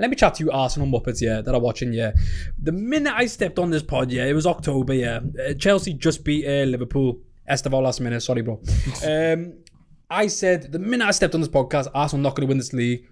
let me chat to you Arsenal Muppets, yeah, that are watching, yeah. The minute I stepped on this pod, yeah, it was October, yeah. Chelsea just beat Liverpool. Esteval last minute, sorry, bro. I said, the minute I stepped on this podcast, Arsenal not going to win this league.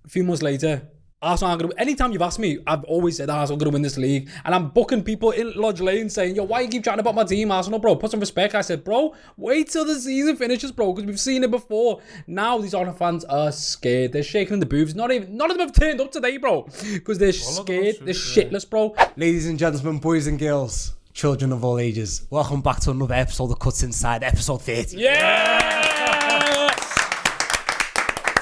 A few months later, Arsenal aren't going to... Anytime you've asked me, I've always said Arsenal going to win this league. And I'm booking people in Lodge Lane saying, yo, why you keep chatting about my team, Arsenal, bro? Put some respect. I said, bro, wait till the season finishes, bro, because we've seen it before. Now these Arsenal fans are scared. They're shaking in the booths. None of them have turned up today, bro, because they're scared. They're shitless, bro. Ladies and gentlemen, boys and girls, children of all ages, welcome back to another episode of Cutz Inside, episode 30. Yeah!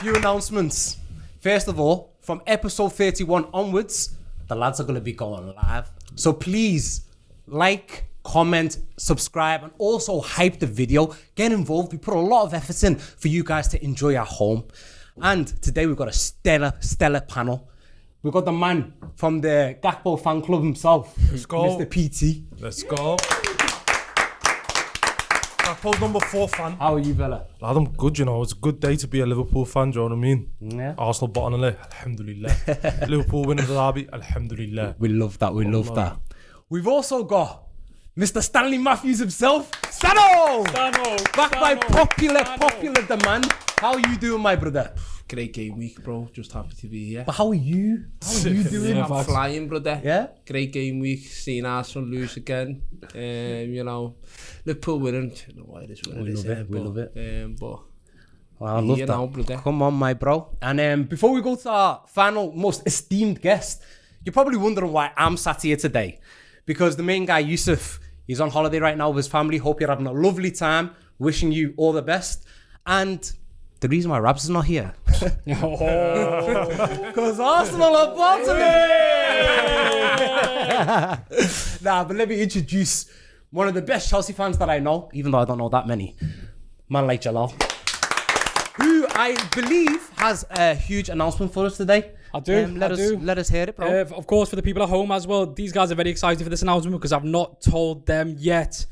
Few announcements. First of all, from episode 31 onwards, the lads are going to be going live. So please, like, comment, subscribe, and also hype the video. Get involved. We put a lot of effort in for you guys to enjoy at home. And today we've got a stellar panel. We've got the man from the Gakpo fan club himself. Let's go. Mr. PT. Let's go. Gakpo's number 4 fan. How are you, Bella? Lad, I'm good, you know. It's a good day to be a Liverpool fan, do you know what I mean? Yeah. Arsenal bottom of the league, alhamdulillah. Liverpool winning the derby, alhamdulillah. We love that. We love that. We've also got Mr. Stanley Matthews himself. Stano! Back by popular demand. How are you doing, my brother? Great game week, bro. Just happy to be here. But how are you? How are you doing? I'm flying, brother. Yeah? Great game week. Seeing Arsenal lose again. You know, Liverpool winning. You know what it is. We love it. We love it. But well, I love that. Now, brother. Come on, my bro. And before we go to our final, most esteemed guest, you're probably wondering why I'm sat here today. Because the main guy, Yusuf, he's on holiday right now with his family. Hope you're having a lovely time. Wishing you all the best. And the reason why Rabs is not here. Because Arsenal are bottoming! Nah, but let me introduce one of the best Chelsea fans that I know, even though I don't know that many. Man like Jalal. Who I believe has a huge announcement for us today. I do. Let us hear it, bro. Of course, for the people at home as well, these guys are very excited for this announcement because I've not told them yet.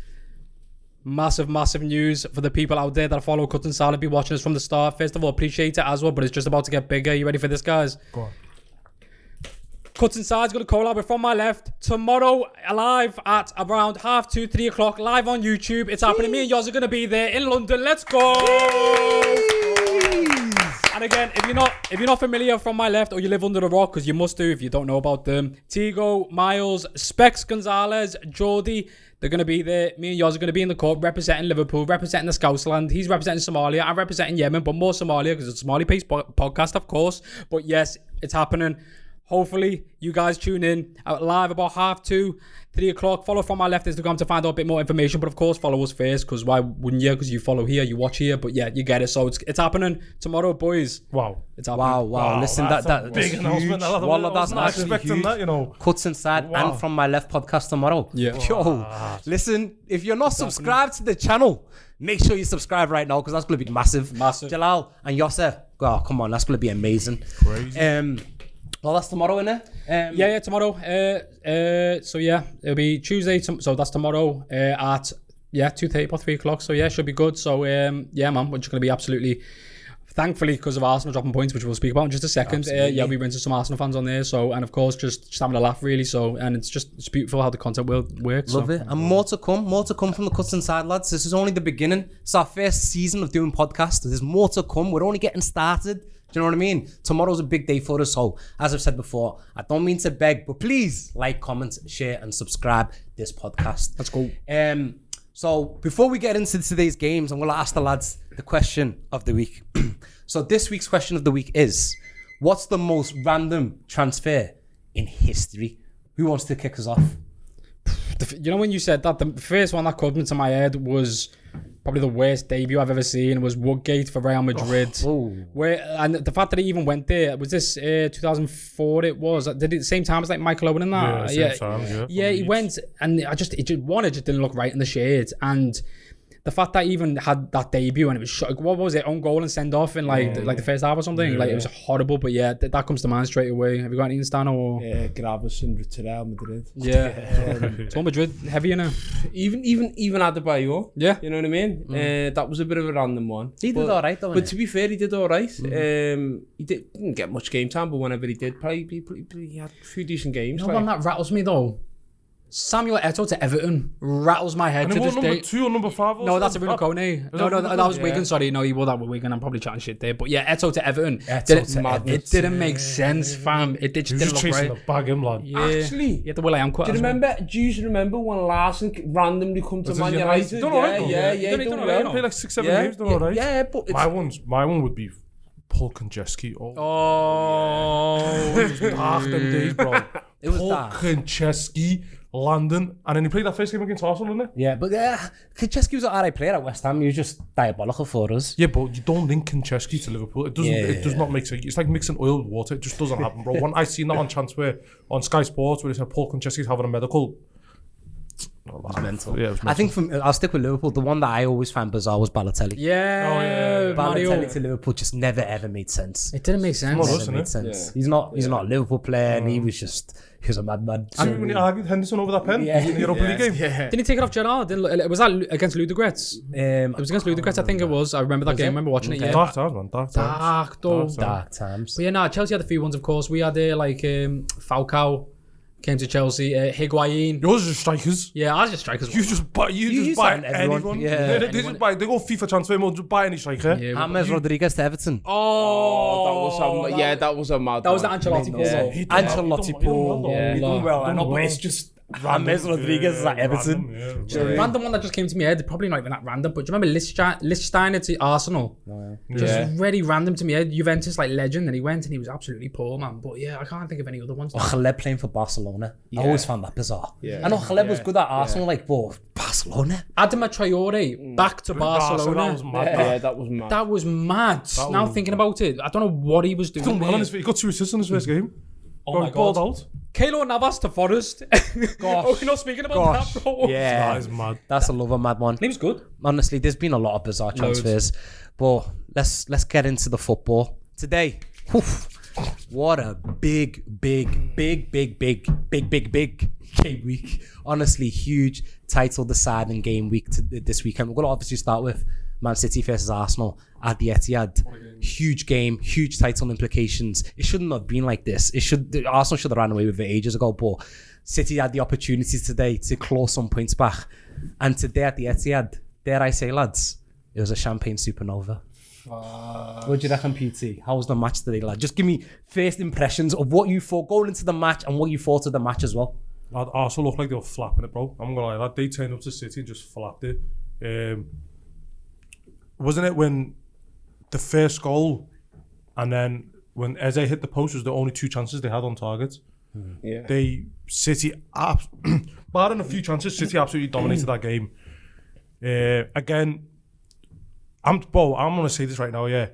Massive news for the people out there that follow Cutz Inside and be watching us from the start. First of all, appreciate it as well, but it's just about to get bigger. You ready for this, guys? Go on. Cutz Inside's going to collab with From My Left tomorrow, live at around 2:30, 3 o'clock, live on YouTube. It's happening. Me and Yoz are going to be there in London. Let's go! And again, if you're not familiar From My Left or you live under a rock, because you must do if you don't know about them, Tigo, Miles, Specs Gonzalez, Jordi, they're going to be there. Me and Yoz are going to be in the court representing Liverpool, representing the Scousland. He's representing Somalia. I'm representing Yemen, but more Somalia because it's a Somali-based podcast, of course. But yes, it's happening. Hopefully, you guys tune in live about 2:30, 3 o'clock. Follow From My Left Instagram to find out a bit more information. But of course, follow us first because why wouldn't you? Because you follow here, you watch here. But yeah, you get it. So it's happening tomorrow, boys. Wow. It's happening. Wow. Listen, that's big announcement. Huge. I was not expecting huge. that, you know. Cutz Inside and From My Left podcast tomorrow. Yeah. Yo, listen, if you're not subscribed to the channel, make sure you subscribe right now because that's going to be massive. Jalal and Yosser, oh, come on, that's going to be amazing. Crazy. Well, that's tomorrow, innit? Yeah, tomorrow. So yeah, it'll be Tuesday. So that's tomorrow at 2:30 or 3 o'clock. So yeah, should be good. So yeah, man, we're just gonna be absolutely, thankfully, because of Arsenal dropping points, which we'll speak about in just a second. Yeah, we went to some Arsenal fans on there. So and of course, just having a laugh really. So and it's beautiful how the content works. Love it. And more to come from the Cutz Inside, lads. This is only the beginning. It's our first season of doing podcasts. There's more to come. We're only getting started. Do you know what I mean? Tomorrow's a big day for us. So, as I've said before, I don't mean to beg, but please like, comment, share, and subscribe this podcast. That's cool. So, before we get into today's games, I'm going to ask the lads the question of the week. So, this week's question of the week is, what's the most random transfer in history? Who wants to kick us off? You know, when you said that, the first one that came into my head was probably the worst debut I've ever seen. Was Woodgate for Real Madrid. And the fact that he even went there, was this 2004 it was? Did it at the same time as like Michael Owen and that? Yeah, same time, yeah, he went and it just didn't look right in the shades. And the fact that he even had that debut and it was what was it, own goal and send off in like the first half or something. Like it was horrible. But yeah, that comes to mind straight away. Have you got anything, Stan? Or Gravison to Real Madrid. yeah, it's all Madrid heavy, innit? Even Adebayor. Yeah, You know what I mean? That was a bit of a random one. He did all right, though. But to be fair, he did all right. He didn't get much game time, but whenever he did play, he had a few decent games. you know one that rattles me though. Samuel Eto'o to Everton rattles my head And to he this won number day. 2 or number 5. No, that's a Bruno Kone. No, that was Wigan. Sorry, no, he wore that with Wigan. I'm probably chatting shit there. But yeah, Eto'o to Everton. It didn't make sense, fam. It just He was didn't just look chasing right. the bag him, lad. Yeah. Actually, yeah, the Will I Am quite. do you remember when Larson randomly come to Was it Man United? United? Done all right, though. Yeah, Done he done all well. right. Played like 6-7 games, done all right. Yeah, but it's, My one would be Paul Konchesky. Oh, It was dark them days, bro. It was Paul dark. Konchesky, London, and then he played that first game against Arsenal, didn't he? Yeah, but Konchesky was an alright player at West Ham. He was just diabolical for us. Yeah, but you don't link Konchesky to Liverpool. It doesn't. It does not make sense. It's like mixing oil with water. It just doesn't happen, bro. When I seen that on transfer on Sky Sports where they said Paul Konchesky's having a medical. Mental. Yeah, it was I think I'll stick with Liverpool. The one that I always found bizarre was Balotelli. yeah, Mario. Balotelli to Liverpool just never ever made sense. It didn't make sense. Well, Never isn't made it? sense. He's not a Liverpool player, and he was a madman. See when he argued Henderson over that pen in the Europa League game. Didn't he take it off Gerrard? Was that against Ludogorets? It was against Ludogorets, I think it was. I remember that game. I remember watching it. Yeah. Dark times, man. Dark times. Dark times. But yeah, no, Chelsea had a few ones, of course. We had Falcao came to Chelsea. Higuain. Yours are just strikers. Yeah, I was just strikers. You just buy sign everyone. anyone. Yeah. They just buy. They go FIFA transfer mode. Just buy any striker. Yeah, James Rodriguez to Everton. that was a mad. that was the Ancelotti goal. Yeah. He done Ancelotti well. pull. Yeah. He done well. I Done know, but well. it's just James Rodriguez at Everton. Random one that just came to my head, probably not even that random, but do you remember Lichtsteiner to Arsenal? Just very random to me head. Juventus, like legend, and he went and he was absolutely poor, man. But yeah, I can't think of any other ones. Khaled playing for Barcelona. I always found that bizarre. Yeah. I know Khaled was good at Arsenal, like, but Barcelona? Adama Traore back to Barcelona. That was mad. Yeah, that was mad. That was mad. Now thinking about it, I don't know what he was doing. Done well there. in his, he got 2 assists in his first game. Oh my Balled God. out. Keylor Navas to Forest. Oh, we're not speaking about that, bro. Yeah. That is mad. That's a lover mad one. He was good. Honestly, there's been a lot of bizarre transfers. But let's get into the football. Today, what a big game week. Honestly, huge title deciding game week this weekend. We're going to obviously start with Man City versus Arsenal at the Etihad. Huge game, huge title implications. It shouldn't have been like this. Arsenal should have ran away with it ages ago, but City had the opportunity today to claw some points back. And today at the Etihad, dare I say, lads, it was a champagne supernova. What do you reckon, PT? How was the match today, lad? Just give me first impressions of what you thought going into the match and what you thought of the match as well. Lad, Arsenal looked like they were flapping it, bro. I'm gonna lie, lad. They turned up to City and just flapped it. Wasn't it when the first goal and then when Eze hit the post was the only 2 chances they had on target? Yeah. Barring a few chances, City absolutely dominated that game. Again, I'm gonna say this right now, yeah.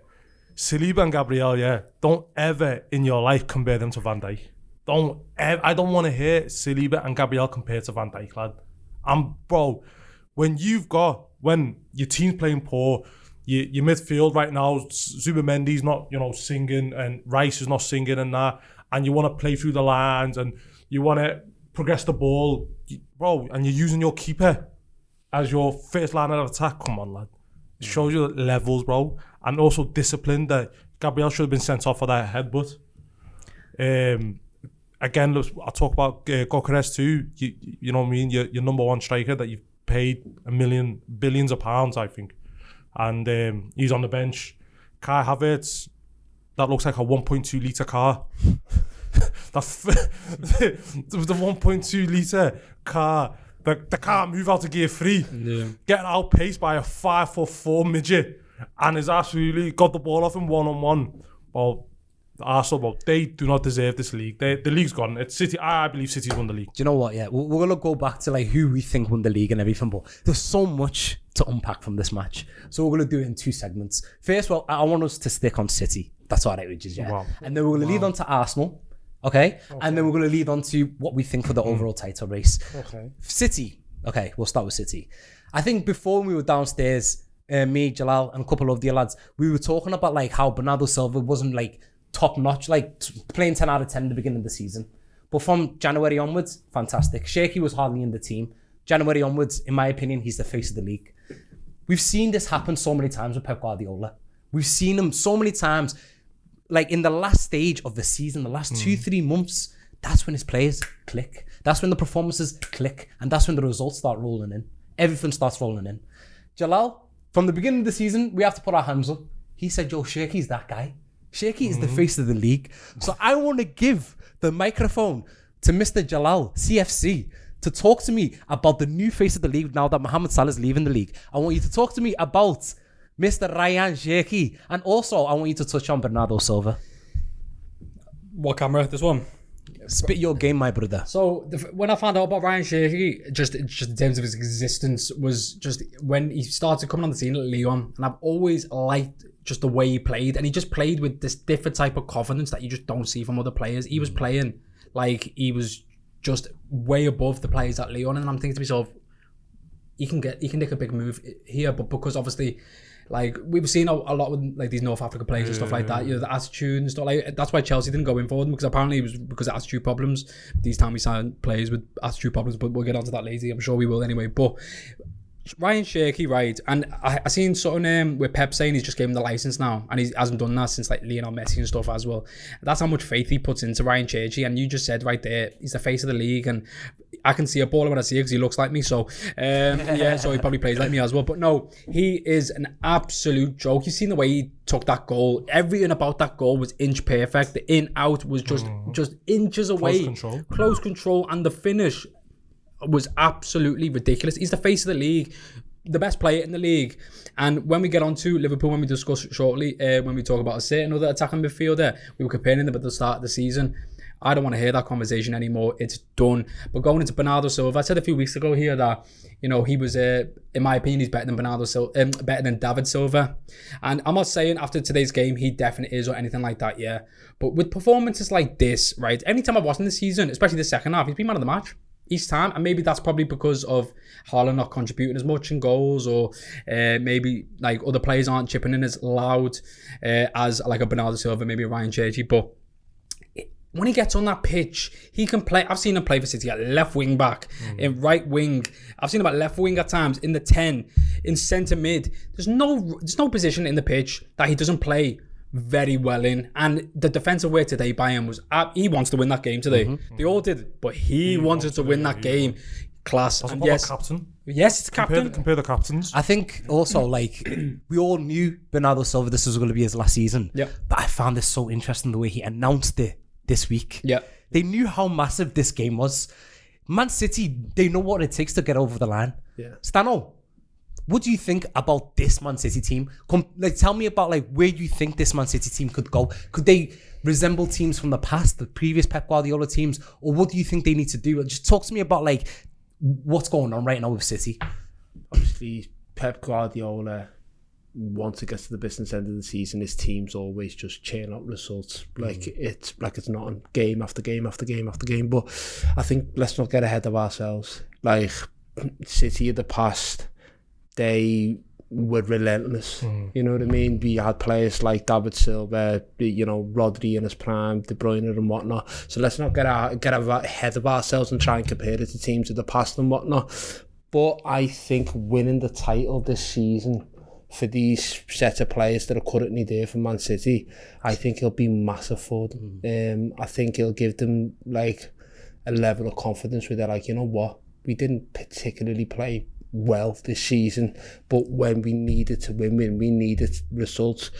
Saliba and Gabriel, yeah. Don't ever in your life compare them to Van Dijk. I don't want to hear Saliba and Gabriel compared to Van Dijk, lad. Bro, when your team's playing poor, your midfield right now, Zubamendi's not, singing, and Rice is not singing and that, and you want to play through the lines and you want to progress the ball, bro, and you're using your keeper as your first line of attack. Come on, lad. It shows you the levels, bro, and also discipline that Gabriel should have been sent off for that headbutt. Again, look, I'll talk about Gyökeres too. You know what I mean? Your number one striker that you've paid billions of pounds, I think. And he's on the bench. Kai Havertz, that looks like a 1.2 litre car. The 1.2 litre car they can't move out of gear 3. Yeah. Getting outpaced by a 5'4" midget and has absolutely got the ball off him 1-on-1. Well, Arsenal, they do not deserve this league. The league's gone. It's City. I believe City's won the league. Do you know what? Yeah, we're gonna go back to like who we think won the league and everything, but there's so much to unpack from this match. So we're gonna do it in 2 segments. First, well, I want us to stick on City. That's all right, which is yeah. Wow. And then we're gonna lead on to Arsenal. Okay, and then we're gonna lead on to what we think for the overall title race. Okay. City. Okay, we'll start with City. I think before we were downstairs, me, Jalal, and a couple of the lads, we were talking about like how Bernardo Silva wasn't like top notch, like playing 10 out of 10 at the beginning of the season. But from January onwards, fantastic. Shaky was hardly in the team. January onwards, in my opinion, he's the face of the league. We've seen this happen so many times with Pep Guardiola. We've seen him so many times, like in the last stage of the season, the last 2-3 months, that's when his players click. That's when the performances click. And that's when the results start rolling in. Everything starts rolling in. Jalal, from the beginning of the season, we have to put our hands up. He said, yo, Shaky's that guy. Shaky is the face of the league. So I want to give the microphone to Mr. Jalal, CFC, to talk to me about the new face of the league now that Mohamed Salah is leaving the league. I want you to talk to me about Mr. Ryan Shaky. And also, I want you to touch on Bernardo Silva. What camera? This one? Spit your game, my brother. So when I found out about Ryan Shaky, just in terms of his existence, was just when he started coming on the scene at Lyon, and I've always liked just the way he played, and he just played with this different type of confidence that you just don't see from other players. He was playing like he was just way above the players at Lyon, and I'm thinking to myself, he can make a big move here, but because obviously, like we've seen a lot with like these North African players and stuff like that, you know, the attitude and stuff like that's why Chelsea didn't go in for them, because apparently it was because of attitude problems. These time we signed players with attitude problems, but we'll get onto that later. I'm sure we will anyway. But Ryan Shaky, right? And I seen something with Pep saying he's just gave him the license now, and he hasn't done that since like Lionel Messi and stuff as well. That's how much faith he puts into Ryan Shaky, and you just said right there, he's the face of the league, and I can see a baller when I see it because he looks like me. So yeah, so he probably plays like me as well. But no, he is an absolute joke. You've seen the way he took that goal. Everything about that goal was inch perfect. The in out was just inches away. Close control, and the finish was absolutely ridiculous. He's the face of the league, the best player in the league. And when we get on to Liverpool, when we discuss shortly, when we talk about a certain other attacking midfielder, we were comparing them at the start of the season. I don't want to hear that conversation anymore. It's done. But going into Bernardo Silva, I said a few weeks ago here that, you know, he was, in my opinion, he's better than Bernardo Silva, better than David Silva. And I'm not saying after today's game he definitely is or anything like that, yeah. But with performances like this, right, anytime I've watched in the season, especially the second half, he's been man of the match each time. And maybe that's probably because of Haaland not contributing as much in goals, or maybe like other players aren't chipping in as loud as like a Bernardo Silva, maybe a Ryan Shaky. But when he gets on that pitch, he can play. I've seen him play for City at left wing back, in right wing. I've seen him at left wing at times, in the 10, in centre mid. There's no position in the pitch that he doesn't play very well in. And the defensive work today by him was, he wants to win that game today. They all did, but he wanted to win that game. Class. That's and yes, captain. Yes, it's captain. Compare the captains. I think also, like, we all knew Bernardo Silva, this was going to be his last season. Yeah. But I found this so interesting the way he announced it this week. Yeah. They knew how massive this game was. Man City, they know what it takes to get over the line. Yeah. Stano, what do you think about this Man City team? Tell me about like where you think this Man City team could go. Could they resemble teams from the past, the previous Pep Guardiola teams, or what do you think they need to do? Just talk to me about like what's going on right now with City. Obviously, Pep Guardiola, once it gets to the business end of the season, his team's always just churn out results. It's not on game after game after game after game. But I think let's not get ahead of ourselves. Like City of the past, they were relentless. You know what I mean? We had players like David Silva, you know, Rodri in his prime, De Bruyne and whatnot. So let's not get ahead of ourselves and try and compare it to teams of the past and whatnot. But I think winning the title this season for these set of players that are currently there for Man City, I think it'll be massive for them. I think it'll give them like a level of confidence where they're like, you know what, we didn't particularly play well this season, but when we needed to win, when we needed results,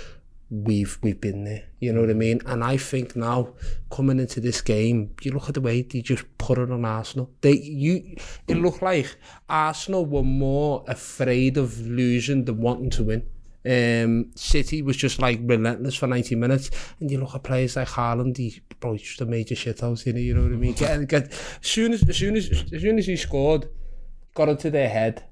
we've been there. You know what I mean? And I think now coming into this game, you look at the way they just put it on Arsenal. It looked like Arsenal were more afraid of losing than wanting to win. City was just like relentless for 90 minutes, and you look at players like Haaland, he's probably just a major shithouse, you know what I mean? As soon as he scored, got into their head,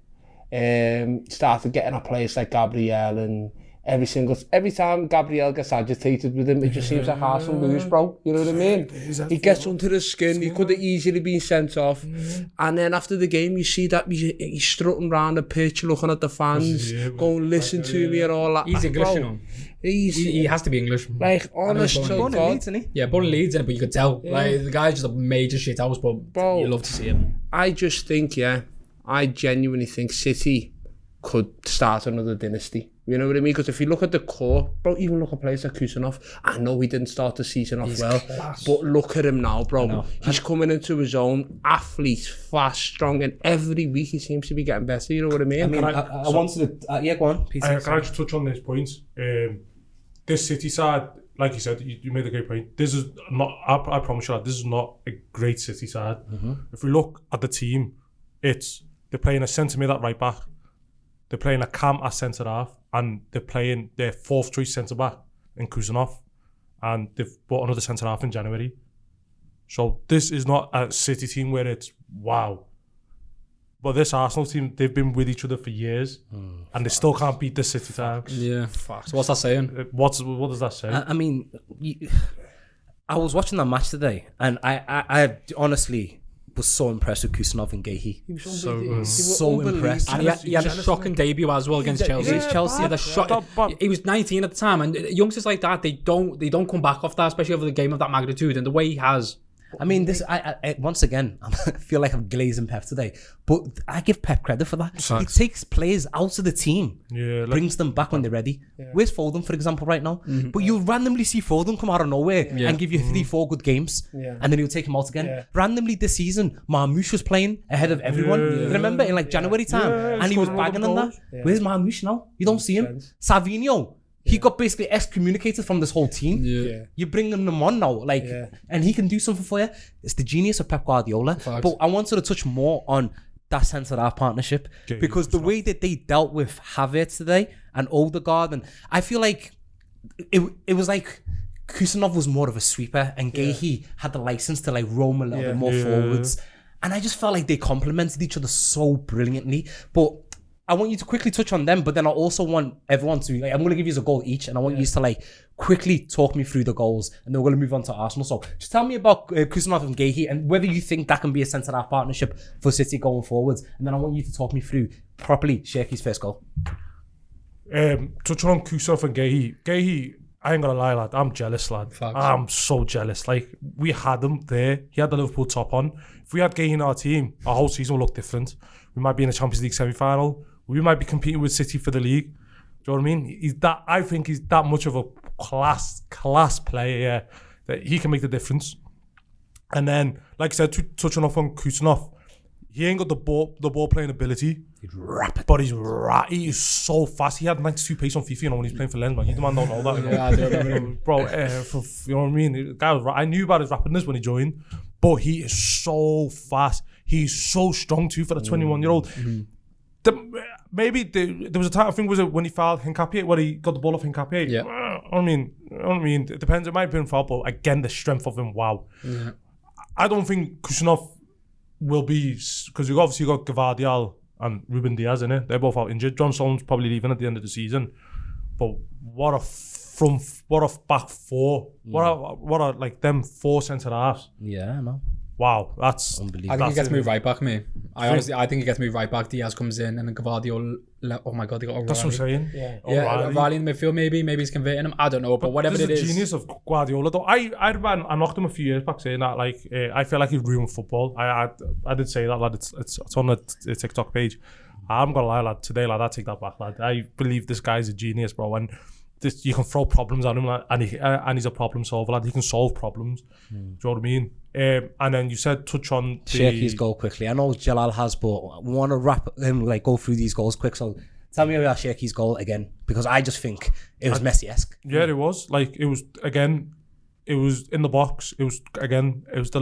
started getting at players like Gabriel and every time Gabriel gets agitated with him, it just seems like Arsenal lose, bro. You know what I mean? He gets under his skin. He could have easily been sent off. And then after the game, you see that he's strutting around the pitch, looking at the fans, going, listen to me and all that. He's English, bro, you know. He has to be English. Like, honest to Born in God. Leeds, isn't he? Yeah, born in Leeds, but you could tell. Like, the guy's just a major shit house, but Bro. you love to see him. I just think, I genuinely think City could start another dynasty. You know what I mean? Because if you look at the core, bro, even look at players like Kusanov. I know he didn't start the season off but look at him now, bro. He's coming into his own. Athlete, fast, strong, and every week he seems to be getting better. You know what I mean? I wanted to... go on, Peter. Can I just touch on this point? This City side, like you said, you made a great point. This is not, I promise you that, this is not a great City side. If we look at the team, they're playing a centre mid at right back, they're playing a Cam at centre half, and they're playing their fourth choice centre back in Kusanov, and they've bought another centre half in January. So this is not a City team where it's wow. But this Arsenal team, they've been with each other for years, and they still can't beat the City side. Yeah. So what's that saying? What does that say? I mean, I was watching that match today, and I honestly was so impressed with Kusanov and Gehi. He was So impressed. And he had a shocking debut as well against Chelsea. Chelsea. He had a shock. He was 19 at the time, and youngsters like that, they don't come back off that, especially over the game of that magnitude. And the way he has. I mean, this. I once again, I feel like I'm glazing Pep today, but I give Pep credit for that. He takes players out of the team, brings them back when they're ready. Where's Foden, for example, right now? But you'll randomly see Foden come out of nowhere and give you 3-4 good games, and then he'll take him out again. Randomly this season, Marmoush was playing ahead of everyone. Remember in like January time, and he was bagging on that. Where's Marmoush now? You don't see him. Savinho. He got basically excommunicated from this whole team. You're bringing them on now, and he can do something for you. It's the genius of Pep Guardiola. But I wanted to touch more on that centre-half partnership because the way that they dealt with Havertz today and Odegaard, and I feel like it was like Kusanov was more of a sweeper, and Gehi had the license to like roam a little bit more forwards, and I just felt like they complemented each other so brilliantly. But I want you to quickly touch on them, but then I also want everyone to, I'm going to give you a goal each, and I want you to like quickly talk me through the goals, and then we're going to move on to Arsenal. So just tell me about Kusanov and Gehi, and whether you think that can be a centre-half partnership for City going forwards. And then I want you to talk me through properly Shirky's first goal. Touching on Kusanov and Gehi, I ain't gonna lie, lad, I'm jealous, lad. I'm so jealous. Like, we had him there. He had the Liverpool top on. If we had Gehi in our team, our whole season would look different. We might be in a Champions League semi-final. We might be competing with City for the league. Do you know what I mean? I think he's that much of a class player, that he can make the difference. And then, like I said, touching off on Kusanov, he ain't got the ball playing ability. He's rapid. But he is so fast. He had 92 pace on FIFA, you know, when he's playing for Lens, man. You man don't know that. You know? I do remember. Bro, you know what I mean? The guy was, I knew about his rapidness when he joined, but he is so fast. He's so strong too for the 21-year-old. Maybe there was a time, I think, was it when he fouled Hincapié, where he got the ball off Hincapié? Yeah. I mean, it depends. It might have been foul, but again, the strength of him, wow. Yeah. I don't think Kusanov will be, because you've obviously got Gvardiol and Ruben Diaz in it. They're both out injured. John Stone's probably leaving at the end of the season. But what a back four. What are like them four centre halves. Yeah, I know. Wow, that's unbelievable. I think he gets moved right back, mate. I think he gets moved right back. Diaz comes in, and then Gvardiol. Oh my God, they got O'Reilly. That's what I'm saying. Yeah, O'Reilly in the midfield. Maybe he's converting him. I don't know, but whatever it is. This is the genius of Guardiola, though. I knocked him a few years back saying that, like, I feel like he's ruined football. I did say that, lad. It's on the TikTok page. I'm gonna lie, lad. Today, lad, I take that back, lad. I believe this guy's a genius, bro. And you can throw problems at him, lad, and he's a problem solver, lad. He can solve problems. Do you know what I mean? And then you said touch on Shirky's goal quickly. I know Jalal has, but we want to wrap him, like, go through these goals quick. So tell me about Shirky's goal again, because I just think it was Messi-esque. Yeah, it was. Like, it was in the box. It was the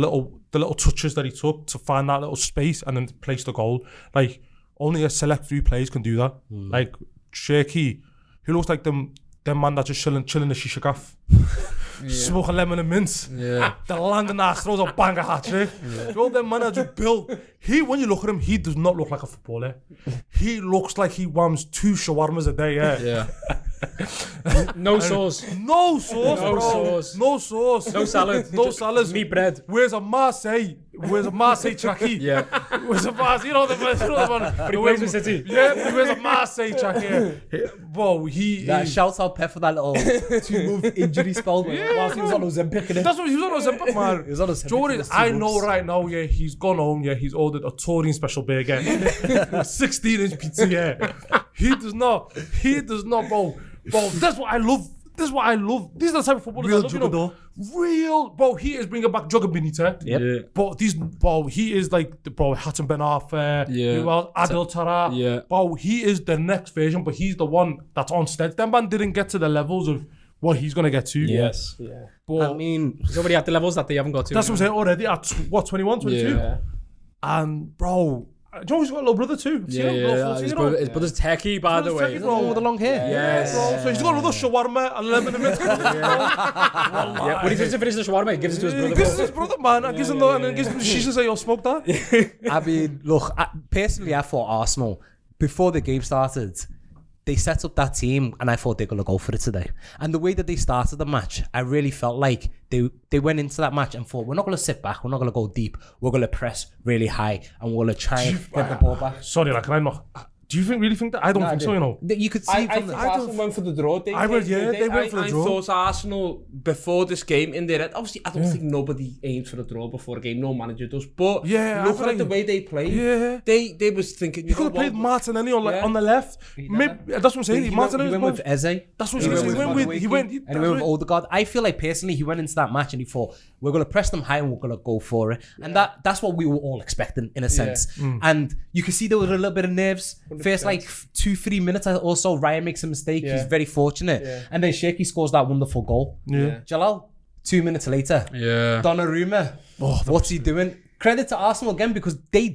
little touches that he took to find that little space and then place the goal. Like, only a select few players can do that. Like Shirky, he looks like them man that just chilling the shisha gaff. Smoking lemon and mint. Yeah. The London ass throws a banger hat trick. All them man that just built. When you look at him, he does not look like a footballer. He looks like he whams 2 shawarmas a day. Yeah. No sauce. No sauce, No bro. sauce. No sauce. No salad. No salads. Meat bread. Where's a Marseille? Where's a Marseille trackie? Yeah. Where's a Marseille? You know the one. But he plays for City. Yeah, he wears a Marseille trackie. Bro, he is. Shouts out Pep for that little 2-month injury spell whilst he was on Ozempic. That's what he was on Ozempic, man. He was on Ozempic Jordan, for 2 I know months. right now, yeah, he's gone home, yeah, he's ordered a Taurine special burger. 16-inch pizza, yeah. He does not, bro. Bro, that's what I love. These are the type of footballers Real I love, you know. jugador. Real, bro, he is bringing back Jugger Benita. Yep. Yeah. Bro, he is like, Hatem Ben Arfa, Yeah. who else? Adil Tara. Yeah. Bro, he is the next version, but he's the one that's on stead. That man didn't get to the levels of what he's going to get to. Yes. Yeah. But I mean, He's already at the levels that they haven't got to. that's what I'm saying already at, 21, 22? Yeah. And, bro, do you know he's got a little brother too? Yeah, yeah. His brother's techie, by the way. techie, bro. with the long hair. Yes. Bro, so he's got another shawarma and lemon in it. Yeah. When he doesn't finish the shawarma, he gives it to his brother. This is his brother, man. And gives him and then gives him shisha, say, yo, smoke that. I mean, look, personally, I thought Arsenal, before the game started, they set up that team and I thought they were going to go for it today. And the way that they started the match, I really felt like they went into that match and thought, we're not going to sit back, we're not going to go deep, we're going to press really high and we're going to try and get the ball back. Sorry, like, can I not? Do you really think that? I don't think so, you know. You could see I from think the... Arsenal went for the draw. They they went for the draw. I thought Arsenal, before this game, in their head, obviously, I don't think nobody aims for a draw before a game. No manager does. But Yeah, I looking feel at the like- way they played, Yeah. they was thinking, You could have played Martinelli on, Yeah. on the left. Maybe, that's what I'm saying. He Martinelli went was with Eze. That's what he went with. And he went with Odegaard. I feel like personally he went into that match and he thought we're going to press them high and we're going to go for it. And that's what we were all expecting in a sense. And you can see there was a little bit of nerves. 100%. First like 2-3 minutes also Ryan makes a mistake. Yeah. He's very fortunate. Yeah. And then Shaky scores that wonderful goal. Yeah. Jalal, 2 minutes later. Yeah. Donnarumma. What's he doing? Credit to Arsenal again because they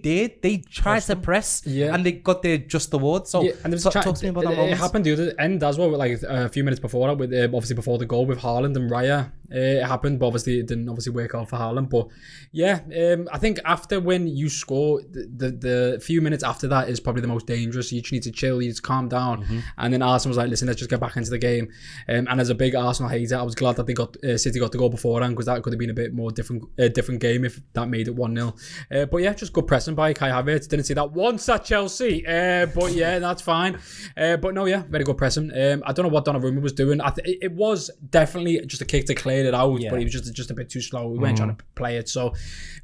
tried to press Yeah. and they got their just award. So Yeah, and there was talk to me about that it moment. happened the other end as well, like a few minutes before that, with obviously before the goal with Haaland and Raya. It happened, but obviously it didn't obviously work out for Haaland. But yeah, I think after when you score, the few minutes after that is probably the most dangerous. You just need to chill, you just calm down. And then Arsenal was like, listen, let's just get back into the game. And as a big Arsenal hater, I was glad that they got City got the goal beforehand because that could have been a bit more different game if that made it 1-0. But yeah, just good pressing by Kai Havertz. Didn't see that once at Chelsea. But yeah, that's fine. But no, yeah, very good pressing. I don't know what Donnarumma was doing. It was definitely just a kick to clear it out, but he was just a bit too slow. We weren't trying to play it. So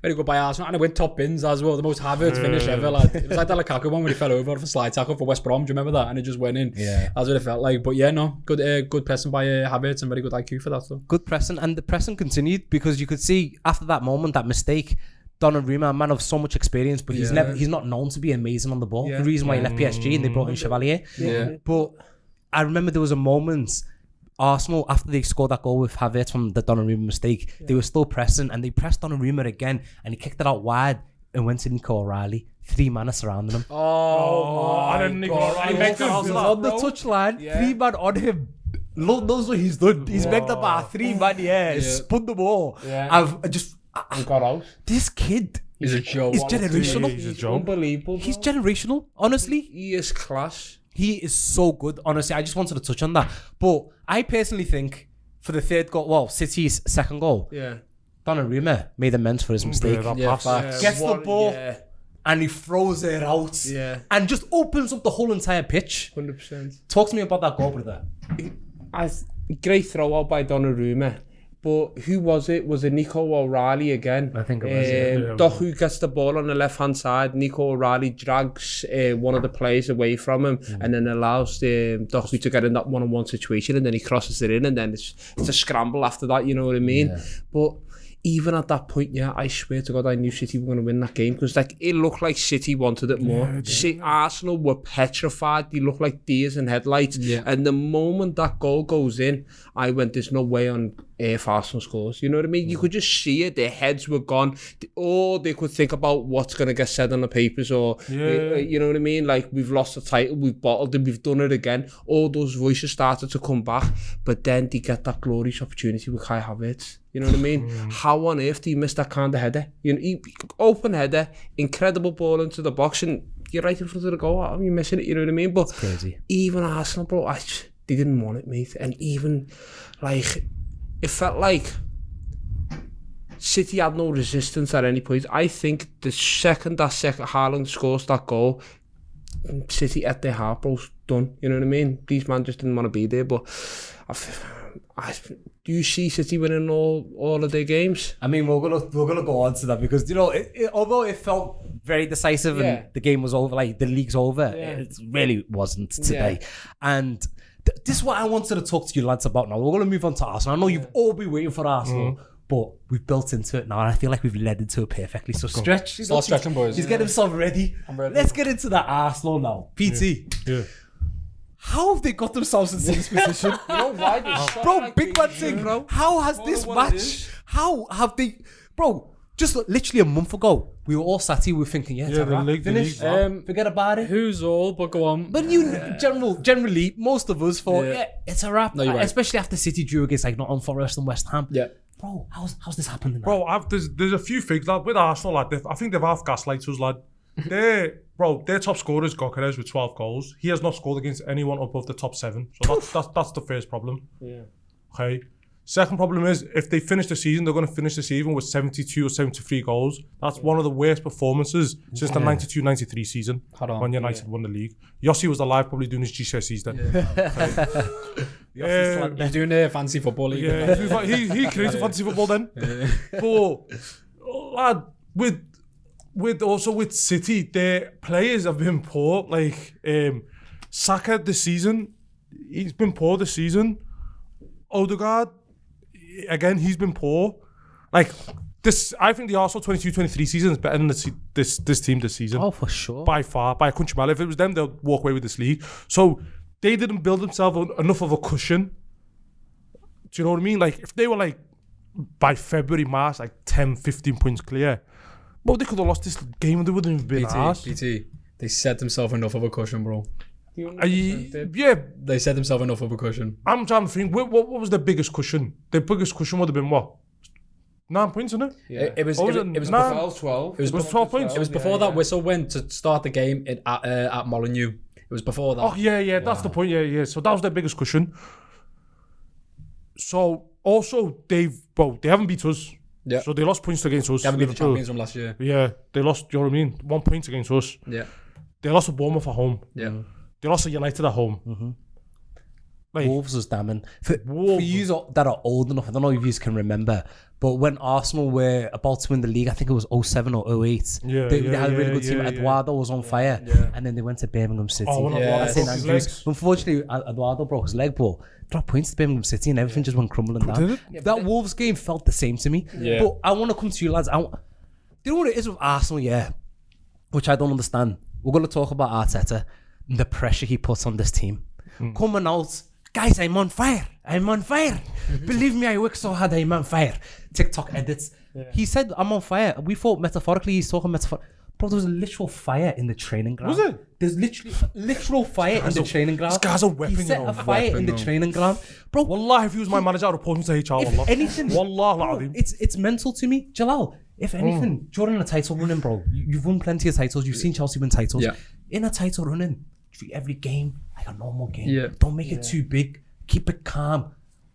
very good by Arsenal. And it went top bins as well. The most Havertz finish ever. Like, it was like that Lukaku one when he fell over off a slide tackle for West Brom. Do you remember that? And it just went in. Yeah. That's what it felt like. But yeah, no, good pressing by Havertz and very good IQ for that. So. Good pressing, and the pressing continued because you could see after that moment, that mistake, Donnarumma, a man of so much experience, but he's not known to be amazing on the ball. Yeah. The reason why he left PSG and they brought in Chevalier. Yeah. But I remember there was a moment, Arsenal, after they scored that goal with Havertz from the Donnarumma mistake, they were still pressing and they pressed Donnarumma again and he kicked it out wide and went to Nico O'Reilly. 3 man surrounding him. I didn't even He was on the touchline, 3 man on him. Lord knows what he's done. He's backed up by 3 man, spun the ball. and got out. This kid He's a joke. is generational. He's a joke. Unbelievable. He's generational, honestly. He is class. He is so good, honestly. I just wanted to touch on that. But I personally think for the third goal, well, City's second goal, Yeah. Donnarumma made amends for his mistake. Yeah, facts. Gets the ball Yeah. and he throws it out Yeah. and just opens up the whole entire pitch. 100%. Talk to me about that goal, brother. Great throw out by Donnarumma. But who was it? Was it Nico O'Reilly again? I think it was, yeah. Doku gets the ball on the left-hand side. Nico O'Reilly drags one of the players away from him and then allows Doku to get in that one-on-one situation, and then he crosses it in, and then it's a scramble after that, you know what I mean? Yeah. But even at that point, yeah, I swear to God, I knew City were going to win that game because like it looked like City wanted it more. Arsenal were petrified. They looked like deers in headlights. Yeah. And the moment that goal goes in, I went, there's no way on earth Arsenal scores. You know what I mean? You could just see it. Their heads were gone. All they could think about what's going to get said on the papers or, you know what I mean? Like, we've lost the title, we've bottled it, we've done it again. All those voices started to come back. But then they get that glorious opportunity with Kai Havertz. You know what I mean? How on earth do you miss that kind of header? You know, open header, incredible ball into the box, and you're right in front of the goal. You're missing it. You know what I mean? But Crazy. even Arsenal, bro, they didn't want it, mate. And even, like, it felt like City had no resistance at any point. I think the second Haaland scores that goal, City at their heart, bro, done. You know what I mean? These man just didn't want to be there. But do you see City winning all of their games? I mean, we're gonna go on to that because although it felt very decisive and the game was over, like the league's over, it really wasn't today. And this is what I wanted to talk to you lads about now. We're gonna move on to Arsenal. I know you've all been waiting for Arsenal. But we've built into it now, and I feel like we've led into it perfectly. So stretch. Start stretching, boys. He's getting himself ready. I'm ready. Let's get into that Arsenal now. PT. Yeah. How have they got themselves into this position? You know why they shot Bro, like big man thing, bro. How has this match? How have they... Bro, just literally a month ago, we were all sat here, we were thinking, it's a wrap, finish. Forget about it. Who's all? But go on. But generally, most of us thought, it's a wrap. No, you're right. Especially after City drew against like Nottingham Forest and West Ham. Yeah. Bro, how's this happening? Bro, there's a few things, lad. With Arsenal, lad, I think they've half gaslighted us, lad. Their top scorer is Gyökeres with 12 goals. He has not scored against anyone above the top 7. So that's the first problem. Yeah. Okay. Second problem is, if they finish the season, they're going to finish the season with 72 or 73 goals. That's one of the worst performances since the 92-93 season when United won the league. Yossi was alive, probably doing his GCSEs then. He's doing a fancy football league. Yeah, he created fantasy football then. But, lad, with City, their players have been poor. Like, Saka this season, he's been poor this season. Odegaard, again, he's been poor. Like, I think the Arsenal 22-23 season is better than this team this season. Oh, for sure. By far, by a country mile. If it was them, they'll walk away with this league. So, they didn't build themselves enough of a cushion. Do you know what I mean? Like, if they were like, by February, March, like 10, 15 points clear, well, they could have lost this game and they wouldn't have been arsed. PT, they set themselves enough of a cushion, bro. Yeah. They set themselves enough of a cushion. I'm trying to think, what was the biggest cushion? The biggest cushion would have been what? 9 points, isn't it? Yeah. It was 12. It was 12 points. It was before that whistle went to start the game at Molineux. It was before that. Oh, yeah, that's the point, yeah. So that was their biggest cushion. So, also, they haven't beat us. Yeah. So they lost points against us. They haven't beat the champions from last year. Yeah, they lost, you know what I mean? 1 point against us. Yeah. They lost to Bournemouth at home. Yeah. They lost to United at home. Mm-hmm. Like, Wolves was damning. For you that are old enough, I don't know if you can remember, but when Arsenal were about to win the league, I think it was 07 or 08, they had a really good team. Eduardo was on fire, and then they went to Birmingham City. Unfortunately, Eduardo broke his leg, but dropped points to Birmingham City and everything just went crumbling down. That Wolves game felt the same to me. Yeah. But I want to come to you, lads. Do you know what it is with Arsenal, which I don't understand? We're going to talk about Arteta and the pressure he puts on this team. Coming out, guys, I'm on fire. Believe me, I work so hard, I'm on fire. TikTok edits. Yeah. He said, I'm on fire. We thought metaphorically, he's talking metaphorically. Bro, there was a literal fire in the training ground. Was it? There's literal fire in the training ground. This guy's a weapon, He set a fire in the training ground. Bro, Wallah, if he was my manager, I'd report him to HR. If anything, Wallah, bro, it's mental to me. Jalal, if anything, during a title running, bro, you've won plenty of titles. You've seen Chelsea win titles. Yeah. In a title running, treat every game like a normal game. Yeah. Don't make it too big. Keep it calm.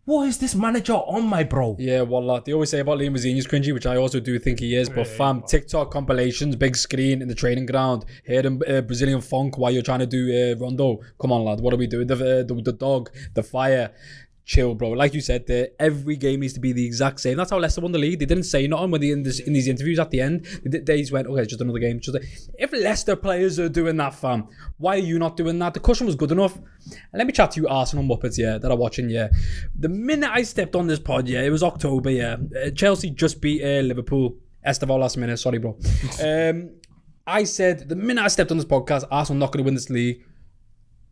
What is this manager on, my bro? Yeah, wallah. They always say about Liam Mazzini's cringy, which I also do think he is. But fam, TikTok compilations, big screen in the training ground, hearing Brazilian funk while you're trying to do Rondo. Come on, lad. What are we doing? The dog, the fire. Chill, bro. Like you said, every game needs to be the exact same. That's how Leicester won the league. They didn't say nothing when in these interviews at the end. They just went, okay, it's just another game. If Leicester players are doing that, fam, why are you not doing that? The cushion was good enough. And let me chat to you Arsenal Muppets, that are watching, The minute I stepped on this pod, it was October, Chelsea just beat Liverpool. Esteval last minute, sorry, bro. I said, the minute I stepped on this podcast, Arsenal not going to win this league.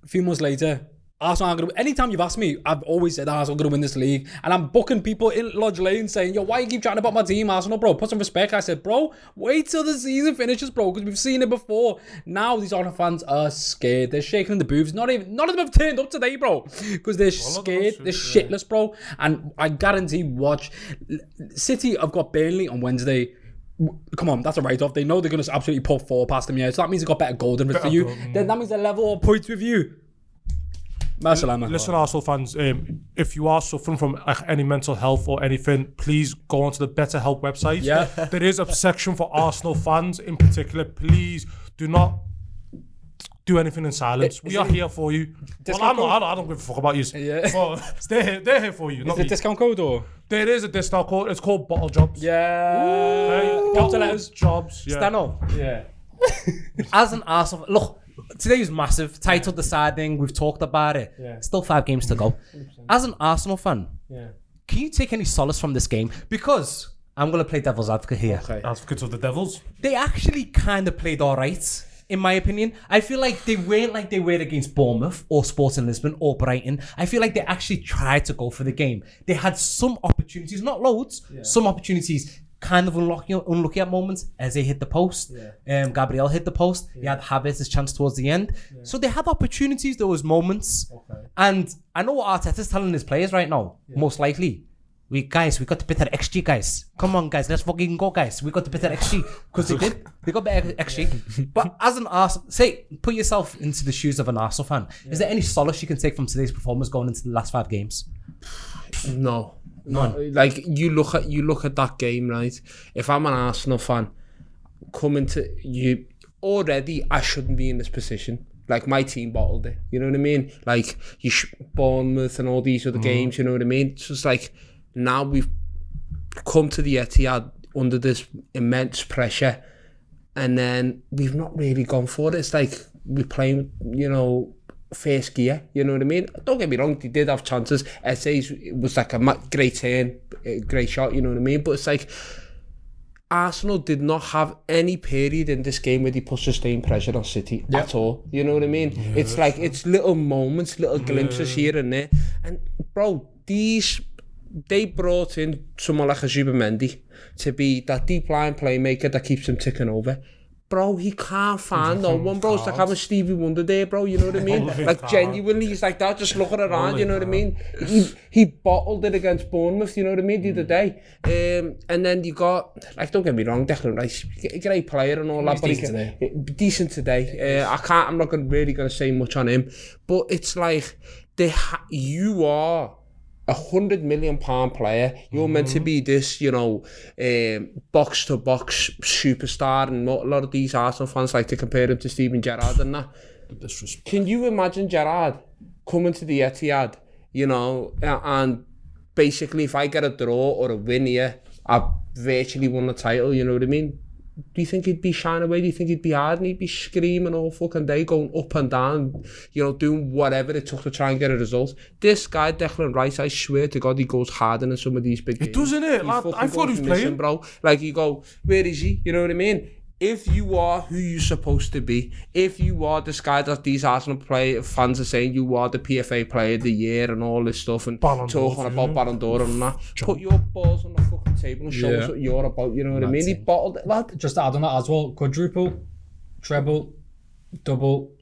A few months later, Arsenal aren't going to... Anytime you've asked me, I've always said Arsenal are going to win this league. And I'm booking people in Lodge Lane saying, yo, why you keep chatting about my team, Arsenal, bro? Put some respect. I said, bro, wait till the season finishes, bro, because we've seen it before. Now these Arsenal fans are scared. They're shaking in the booths. None of them have turned up today, bro, because they're scared. They're shitless, bro. And I guarantee, watch. City have got Burnley on Wednesday. Come on, that's a write-off. They know they're going to absolutely put 4 past them, So that means they've got better goal difference for you. Then that means they're level on points with you. Listen, Arsenal fans, if you are suffering from any mental health or anything, please go onto the Better Help website. Yeah. There is a section for Arsenal fans in particular. Please do not do anything in silence. We are here for you. Well, I don't give a fuck about you. Yeah. But they're here for you. Is the discount code or? There is a discount code. It's called Bottle Jobs. Yeah. Bottle Jobs. Yeah. Stano, Yeah. as an Arsenal, look, today was massive. Title deciding. We've talked about it. Yeah. Still 5 games to go. As an Arsenal fan, Yeah. can you take any solace from this game? Because I'm going to play devil's advocate here. Okay. Advocates of the Devils. They actually kind of played all right, in my opinion. I feel like they weren't like they were against Bournemouth or Sporting Lisbon or Brighton. I feel like they actually tried to go for the game. They had some opportunities, not loads, some opportunities, kind of unlucky at moments. As they hit the post, Gabriel hit the post. He had Havertz's chance towards the end. So they had opportunities. There was moments, and I know what Arteta's telling his players right now. Most likely, we got the better XG, guys. Come on, guys, let's fucking go, guys. We got the better XG because they got better XG. But as an Arsenal, put yourself into the shoes of an Arsenal fan. Is there any solace you can take from today's performance going into the last 5 games? No. Like you look at that game, right? If I'm an Arsenal fan, coming to you already, I shouldn't be in this position. Like my team bottled it. You know what I mean? Like Bournemouth and all these other games. You know what I mean? It's just like now we've come to the Etihad under this immense pressure, and then we've not really gone for it. It's like we're playing, first gear, you know what I mean? Don't get me wrong, they did have chances. It was like a great turn, a great shot, you know what I mean? But it's like Arsenal did not have any period in this game where they put sustained pressure on City at all, you know what I mean? It's like, it's little moments, little glimpses here and there. And bro, they brought in someone like a Zubimendi to be that deep line playmaker that keeps them ticking over. Bro, he can't find no one, bro. It's like having Stevie Wonder there, bro, you know what I mean? Like, genuinely, he's like that, just looking around, you know what I mean? He bottled it against Bournemouth, you know what I mean, the other day. And then you got, like, don't get me wrong, Declan Rice, a great player and all that, but decent today. I'm not really going to say much on him, but it's like, you are £100 million player. You're meant to be this, box to box superstar, and a lot of these Arsenal fans like to compare him to Steven Gerrard and that. Can you imagine Gerrard coming to the Etihad, and basically if I get a draw or a win here, I've virtually won the title, you know what I mean? Do you think he'd be shying away? Do you think he'd be hard and he'd be screaming all fucking day, going up and down, doing whatever it took to try and get a result? This guy, Declan Rice, I swear to God, he goes harder than some of these big games. He does, innit? I thought he was playing. Bro. Like, you go, where is he? You know what I mean? If you are who you're supposed to be, if you are this guy that these Arsenal fans are saying you are the PFA player of the year and all this stuff, and talking about Ballon d'Or and that, put your balls on the fucking table and show us what you're about, you know what I mean? He bottled it, lad. Just to add on that as well, quadruple, treble, double,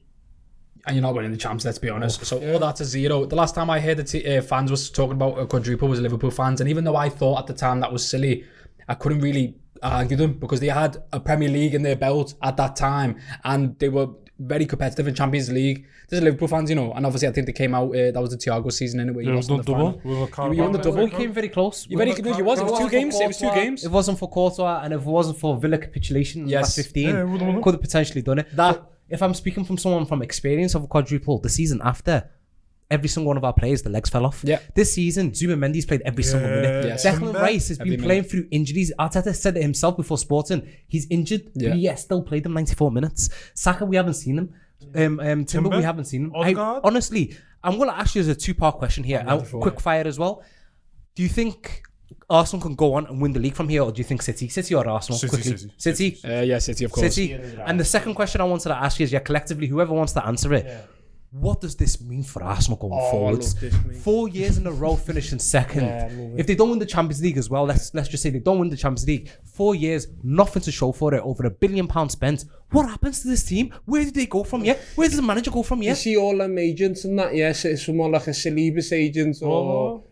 and you're not winning the champs, let's be honest. So all that's a zero. The last time I heard the fans was talking about a quadruple was Liverpool fans, and even though I thought at the time that was silly, I couldn't really argue them because they had a Premier League in their belt at that time and they were very competitive in Champions League. This is Liverpool fans, and obviously I think they came out, that was the Thiago season anyway. You lost in the final. You won the double. We came very close. It was 2 games. It was 2 games. If it wasn't for Courtois and if it wasn't for Villa capitulation in the last 15, could have potentially done it. If I'm speaking from someone from experience of a quadruple, the season after, every single one of our players, the legs fell off. Yeah. This season, Zubimendi's played every single minute. Yeah. Declan Rice has been playing through injuries. Arteta said it himself before Sporting. He's injured, but he still played them 94 minutes. Saka, we haven't seen him. Timber, we haven't seen him. Honestly, I'm going to ask you as a 2-part question here. Quick fire as well. Do you think Arsenal can go on and win the league from here, or do you think City or Arsenal? City? Yeah, City, of course. City. And the second question I wanted to ask you is, collectively, whoever wants to answer it, what does this mean for Arsenal going forwards? 4 years in a row finishing second. If they don't win the Champions League as well, let's just say they don't win the Champions League. 4 years, nothing to show for it, over £1 billion spent. What happens to this team? Where do they go from here? Where does the manager go from here? You see all them agents and that, it's someone like a Saliba's agent or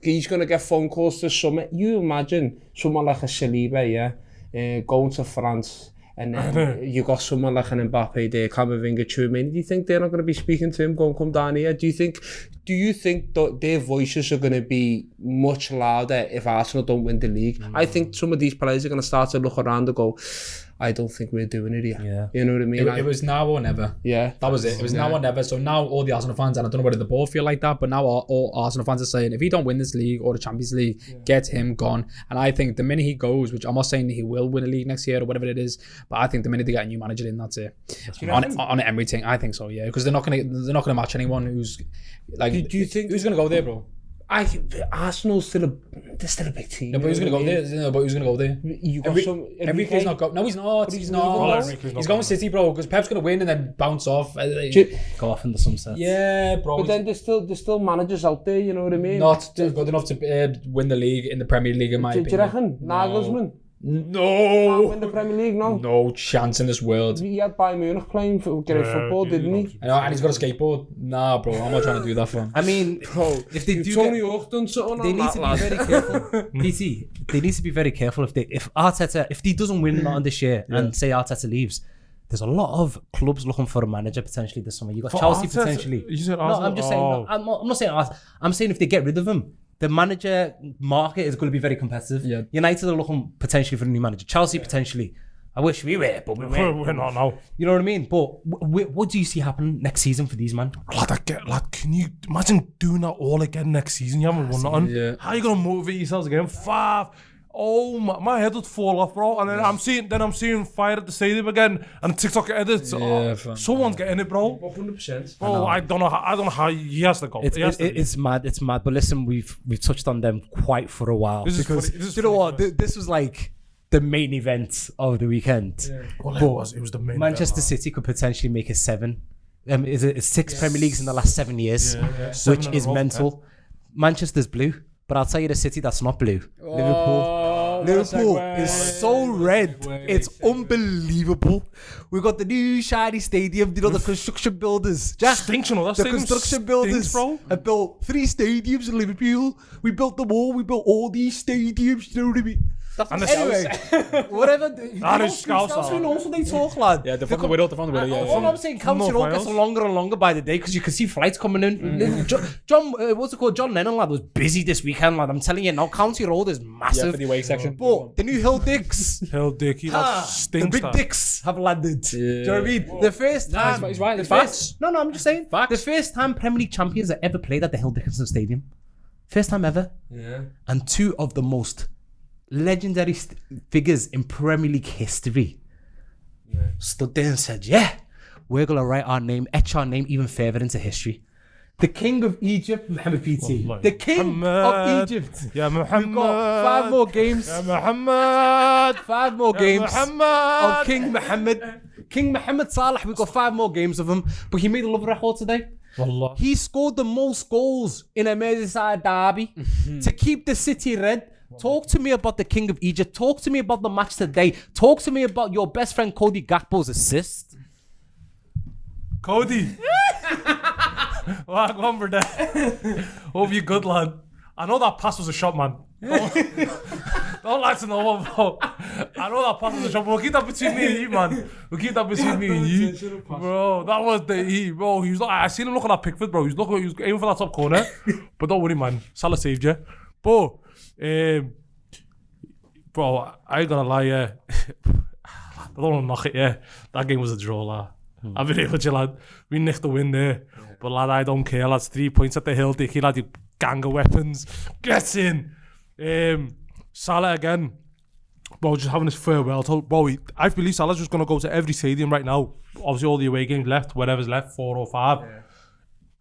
he's going to get phone calls to Summit. You imagine someone like a Saliba, going to France, And then you got someone like an Mbappe there, Camavinga, Tchouameni. Do you think they're not going to be speaking to him, going, come down here? Do you think that their voices are going to be much louder if Arsenal don't win the league? I think some of these players are going to start to look around and go, I don't think we're doing it here. Yeah. You know what I mean? It was now or never. Yeah. That was it. It was now or never. So now all the Arsenal fans, and I don't know whether the board feel like that, but now all Arsenal fans are saying, if he don't win this league or the Champions League, get him gone. And I think the minute he goes, which I'm not saying that he will win a league next year or whatever it is, but I think the minute they get a new manager in, that's it. On Emery thing, I think so, yeah. Because they're not gonna match anyone who's like. Do you think who's gonna go there, bro? Arsenal's they're still a big team. No, but who's gonna go there? No, but who's gonna go there? You got Enrique's not go. No, he's not. He's not. He's going City, bro. Because Pep's gonna win and then bounce off. Go off in the sunset. Yeah, bro. But then there's still managers out there. You know what I mean? Not good enough to win the league in the Premier League, in my Do you opinion. reckon Nagelsmann can't No. win the Premier League? No chance in this world. He had Bayern Munich playing for great football, didn't he? I know, and he's got a skateboard. Nah, bro. I'm not trying to do that for him. I mean, Bro, if they do Tony get, Hawk done something they on need that, to lad. be very careful. PT, they need to be very careful if Arteta, if he doesn't win nothing this year and say Arteta leaves, there's a lot of clubs looking for a manager potentially this summer. You got Chelsea Arteta? potentially. You said No, Arsenal? I'm just saying. Oh. I'm not saying Arteta. I'm saying if they get rid of him, the manager market is going to be very competitive. Yeah. United are looking potentially for a new manager. Chelsea potentially. I wish we were, but we weren't. We're not now. You know what I mean? But what do you see happening next season for these man? Lad, can you imagine doing that all again next season? You haven't won nothing. Yeah. How are you gonna motivate yourselves again? 5. Oh my head would fall off, bro. And then I'm seeing fire at the stadium again, and TikTok edits. fam. Someone's getting it, bro. 100%. Bro, I don't know how he has to go. He has to leave. It's mad. It's mad. But listen, we've touched on them quite for a while. This is because funny- this is you know funny what? for us. This was like the main event of the weekend. Well, it was the main Manchester event, City could potentially make it 7. Is it 6 Premier Leagues in the last 7 years, Yeah. 7 which in a is row, mental. Manchester's blue, but I'll tell you the city that's not blue. Liverpool is so red. It's unbelievable. We got the new shiny stadium. You know, the construction builders. Jack, Stinks, you know, that the stadium construction builders, stinks, bro. have built 3 stadiums in Liverpool. We built them all. We built all these stadiums. You know what I mean? And the Anyway, whatever. That is Scouse, Who knows what they talk, lad? Yeah, they're from the widow. They're from the widow. Yeah, All yeah. I'm saying, County North Road gets Wales. longer and longer by the day because you can see flights coming in. John, what's it called? John Lennon, lad, was busy this weekend, lad. I'm telling you now, County Road is Yeah, massive. for the away section. But the new Hill Dicks, Hill Dicky, that the stinks. big that. dicks have landed. Do you know what I mean? The first Nah, time. he's right. the It's first- facts. No, I'm just saying. Facts. The first time Premier League champions that ever played at the Hill Dickinson Stadium. First time ever. Yeah. And 2 of the most legendary figures in Premier League history stood there and said, yeah, we're going to write our name, etch our name even further into history. The King of Egypt, Mohammed PT. Wallahi. The King Muhammad. of Egypt. Yeah, We've Muhammad. got 5 more games. Yeah, Muhammad. 5 more games Muhammad. of King Mohammed. King Mohammed Salah. We've got 5 more games of him. But he made a love record today. Wallah. He scored the most goals in a Merseyside derby to keep the city red. Talk to me about the King of Egypt. Talk to me about the match today. Talk to me about your best friend Cody Gakpo's assist. Cody. Welcome, brother. Hope you good, lad. I know that pass was a shot, man. Don't like to know about. I know that pass was a shot, but we'll keep that between me and you, man. We'll keep that between me and you. Bro, that was the E, bro. He was like, I seen him looking at Pickford, bro. He was aiming for that top corner. But don't worry, man. Salah saved you. But, bro, I ain't gonna lie, yeah. I don't want to knock it, yeah. That game was a draw, lad. I've been able to, lad. We nicked the win there. But, lad, I don't care, lads. 3 points at the Hill, Dicky, lad. You gang of weapons. Get in. Salah again. Bro, just having his farewell tour. Bro, I believe Salah's just going to go to every stadium right now. Obviously, all the away games left, whatever's left, 4 or 5. Yeah.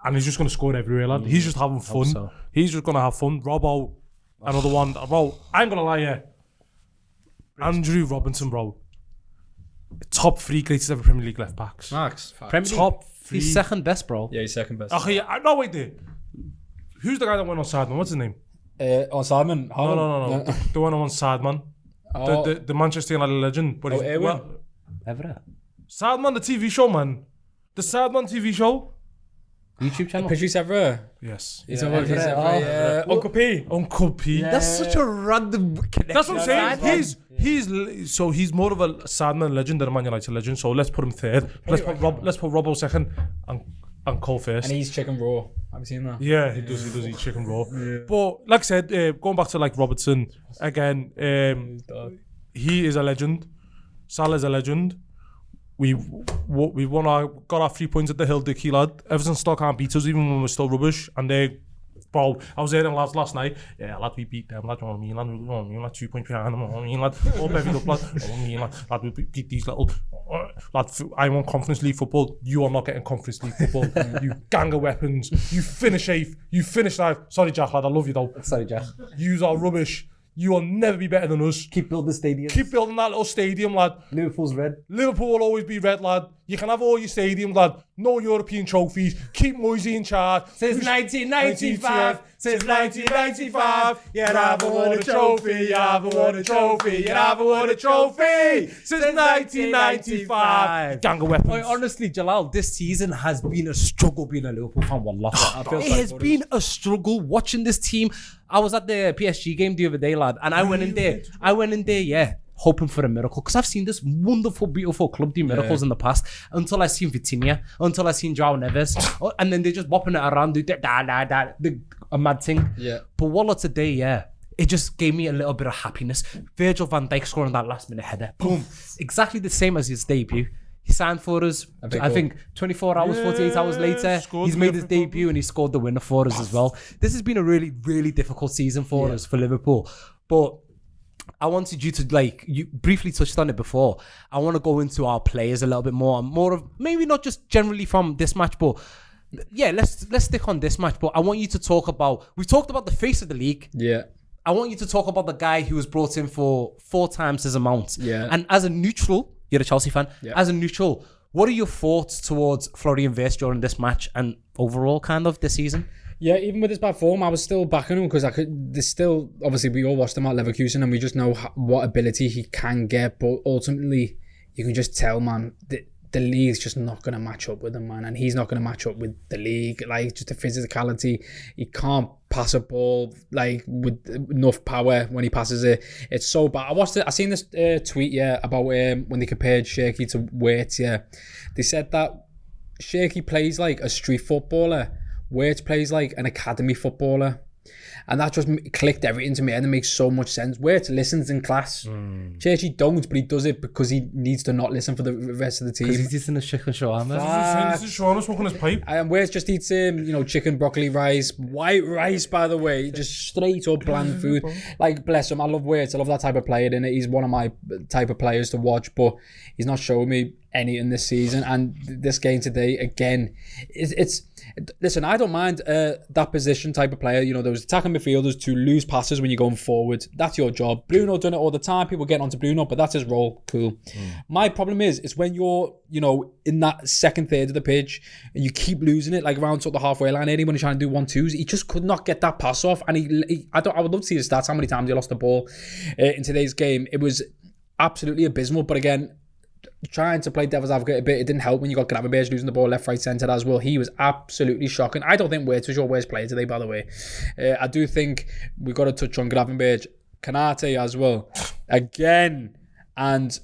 And he's just going to score everywhere, lad. He's just having fun. So. He's just going to have fun. Robbo, another one. Bro, I ain't going to lie, yeah. Andrew Robinson, bro. Top 3 greatest ever Premier League left backs. Max. Premier League, Top 3. he's second best, bro. Yeah, he's second best. Okay, yeah, no, wait there. Who's the guy that went on Sideman? What's his name? On Simon. No. The one on Sideman. Oh, The Manchester United legend. But Erwin. Everett. Sideman, the TV show, man. The Sideman TV show. YouTube channel. Patrice Evra. Yes. He's on Patrice Evra. Yeah. Uncle P. Uncle P. That's such a random connection. That's what I'm saying. He's more of a Sandman legend than a Man United legend. So let's put him third. Let's put Robbo second and Cole first. And he's chicken raw. Have you seen that? Yeah, he does eat chicken raw. Yeah. But like I said, going back to like Robertson again, he is a legend. Salah's a legend. We got our 3 points at the Hill, Dicky lad. Everton still can't beat us even when we're still rubbish. And bro, I was there lads last night. Yeah, lad, we beat them. Lad, you know what I mean? Lad, you know what I mean? Lad, 2 points behind them. You know what I mean? Lad, all bevied up, lad. You know what I mean? Lad, we beat these little. Lad, I want Conference League football. You are not getting Conference League football. You gang of weapons. You finish 8th. You finish 9th. Sorry, Jack, lad. I love you though. Sorry, Jack. Yous are rubbish. You will never be better than us. Keep building stadiums. Keep building that little stadium, lad. Liverpool's red. Liverpool will always be red, lad. You can have all your stadiums, lad. No European trophies. Keep Moisey in charge. Since 1995. Since 1995. You haven't won a trophy. You haven't won a trophy. You haven't won a trophy. Since 1995. Gang of weapons. Honestly, Jalal, this season has been a struggle being a Liverpool fan. Wallah. It has been a struggle watching this team. I was at the PSG game the other day, lad, and I went in there, yeah, hoping for a miracle, because I've seen this wonderful, beautiful club do miracles in the past, until I seen Vitinha, until I seen João Neves, and then they're just bopping it around, do a mad thing. Yeah. But Wallah today, yeah, it just gave me a little bit of happiness. Virgil van Dijk scoring that last minute header. Boom. Exactly the same as his debut. He signed for us, I think 24 hours, 48 hours later, he's made his debut and he scored the winner for us as well. This has been a really, really difficult season for us, for Liverpool. But I wanted you to, you briefly touched on it before. I want to go into our players a little bit more of, maybe not just generally from this match, but yeah, let's stick on this match. But I want you to talk about, we've talked about the face of the league. Yeah. I want you to talk about the guy who was brought in for 4 times his amount. Yeah. And as a neutral, you're a Chelsea fan. Yeah. As a neutral, what are your thoughts towards Florian Wirtz during this match and overall kind of this season? Yeah, even with his bad form, I was still backing him because there's still, obviously we all watched him at Leverkusen and we just know what ability he can get, but ultimately you can just tell, man, the league's just not going to match up with him, man, and he's not going to match up with the league. Like, just the physicality, he can't pass a ball with enough power when he passes it. It's so bad. I seen this tweet about when they compared Shirky to Wirtz. Yeah, they said that Shirky plays like a street footballer, Wirtz plays like an academy footballer. And that just clicked everything to me, and it makes so much sense. Wirtz listens in class. Churchy don't, but he does it because he needs to not listen for the rest of the team. Because he's eating a chicken shawarma. This is Shawarma smoking his pipe. And Wirtz just eats chicken, broccoli, rice, white rice, by the way, just straight up bland food. Like, bless him, I love Wirtz. I love that type of player, and he's one of my type of players to watch, but he's not showing me anything this season. And this game today, again, it's listen, I don't mind that position type of player. Those attacking midfielders to lose passes when you're going forward. That's your job. Bruno done it all the time. People getting onto Bruno, but that's his role. Cool. My problem is when you're, in that second third of the pitch and you keep losing it, like around sort of the halfway line, anyone who's trying to do 1-2s, he just could not get that pass off. And I would love to see his stats, how many times he lost the ball in today's game. It was absolutely abysmal. But again, trying to play devil's advocate a bit, it didn't help when you got Gravenberch losing the ball left, right, centre as well. He was absolutely shocking. I don't think Wirtz was your worst player today, by the way. I do think we've got to touch on Gravenberch, Kanate as well, again, and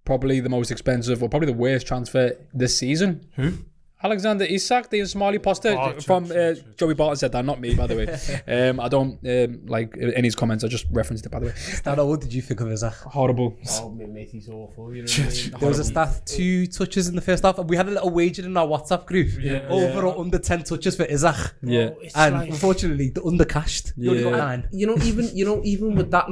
probably the most expensive, or probably the worst transfer this season. Who? Alexander Isak, the Somali poster from Joey Barton said that, not me, by the way. I don't like any of his comments. I just referenced it, by the way. Stano, what did you think of Isak? Horrible. Oh, mate, he's awful. You know what I mean? There was a stat 2 touches in the first half. We had a little wager in our WhatsApp group over or under 10 touches for Isak. Yeah, and unfortunately, the under cashed. You only got 9. Even with that,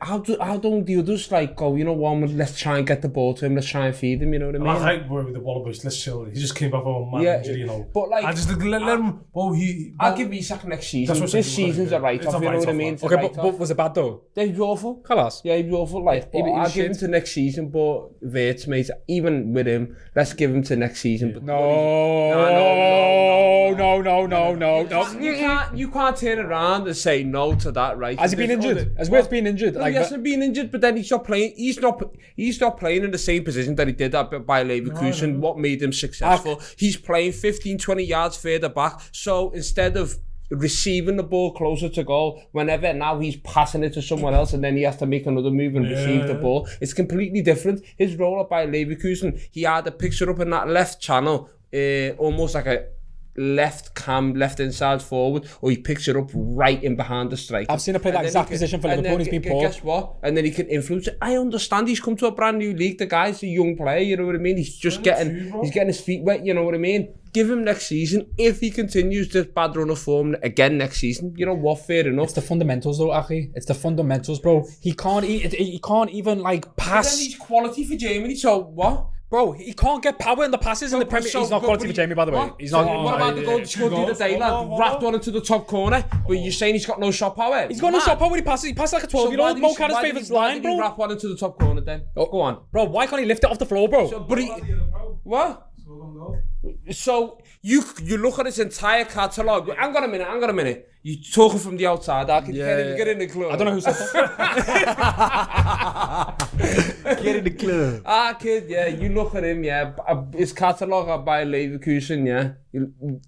how don't the others go, let's try and get the ball to him, let's try and feed him, you know what I mean? I like with the Wallabies, let's chill. He just came back from a mad injury, But I just let him. I'll give Isak next season. This season's a write-off, you know what I mean? Okay, but was it bad though? Yeah, he was awful. Kalas. Yeah, he was awful. I'll give him to next season, but Wirtz, mate, even with him, let's give him to next season. But No. You can't turn around and say no to that, right? Has he been injured? Has Wirtz been injured? like he hasn't been injured, but then he's not playing. He's not playing in the same position that he did at Bayer Leverkusen. What made him successful? He's playing 15, 20 yards further back. So instead of receiving the ball closer to goal, whenever now he's passing it to someone else, and then he has to make another move and receive the ball. It's completely different. His role at Bayer Leverkusen, he had to picture up in that left channel, almost like a left inside forward, or he picks it up right in behind the striker. I've seen him play that exact position for Liverpool, and he's been poor. Guess what? And then he can influence it. I understand he's come to a brand new league. The guy's a young player, you know what I mean? He's just getting his feet wet, you know what I mean? Give him next season. If he continues this bad run of form again next season, you know what? Fair enough. It's the fundamentals, though, Aki. It's the fundamentals, bro. He can't even like pass. But then he's quality for Germany. So what? Bro, he can't get power in the passes in the Premier. He's not quality for Jamie, by the way. He's not. What about the goal he scored the other day, lad? Wrapped one into the top corner. But you're saying he's got no shot power? He's got no shot power when he passes. He passes like a 12-year-old. Mo Carter's favourite line, bro. Why did he wrap one into the top corner then? Oh, go on. Bro, why can't he lift it off the floor, bro? What? So you look at his entire catalogue. Hang on a minute. You talking from the outside. I can get in the club. I don't know who said that. Get in the club. Kid, yeah. You look at him, yeah. His catalogue by Leverkusen, yeah.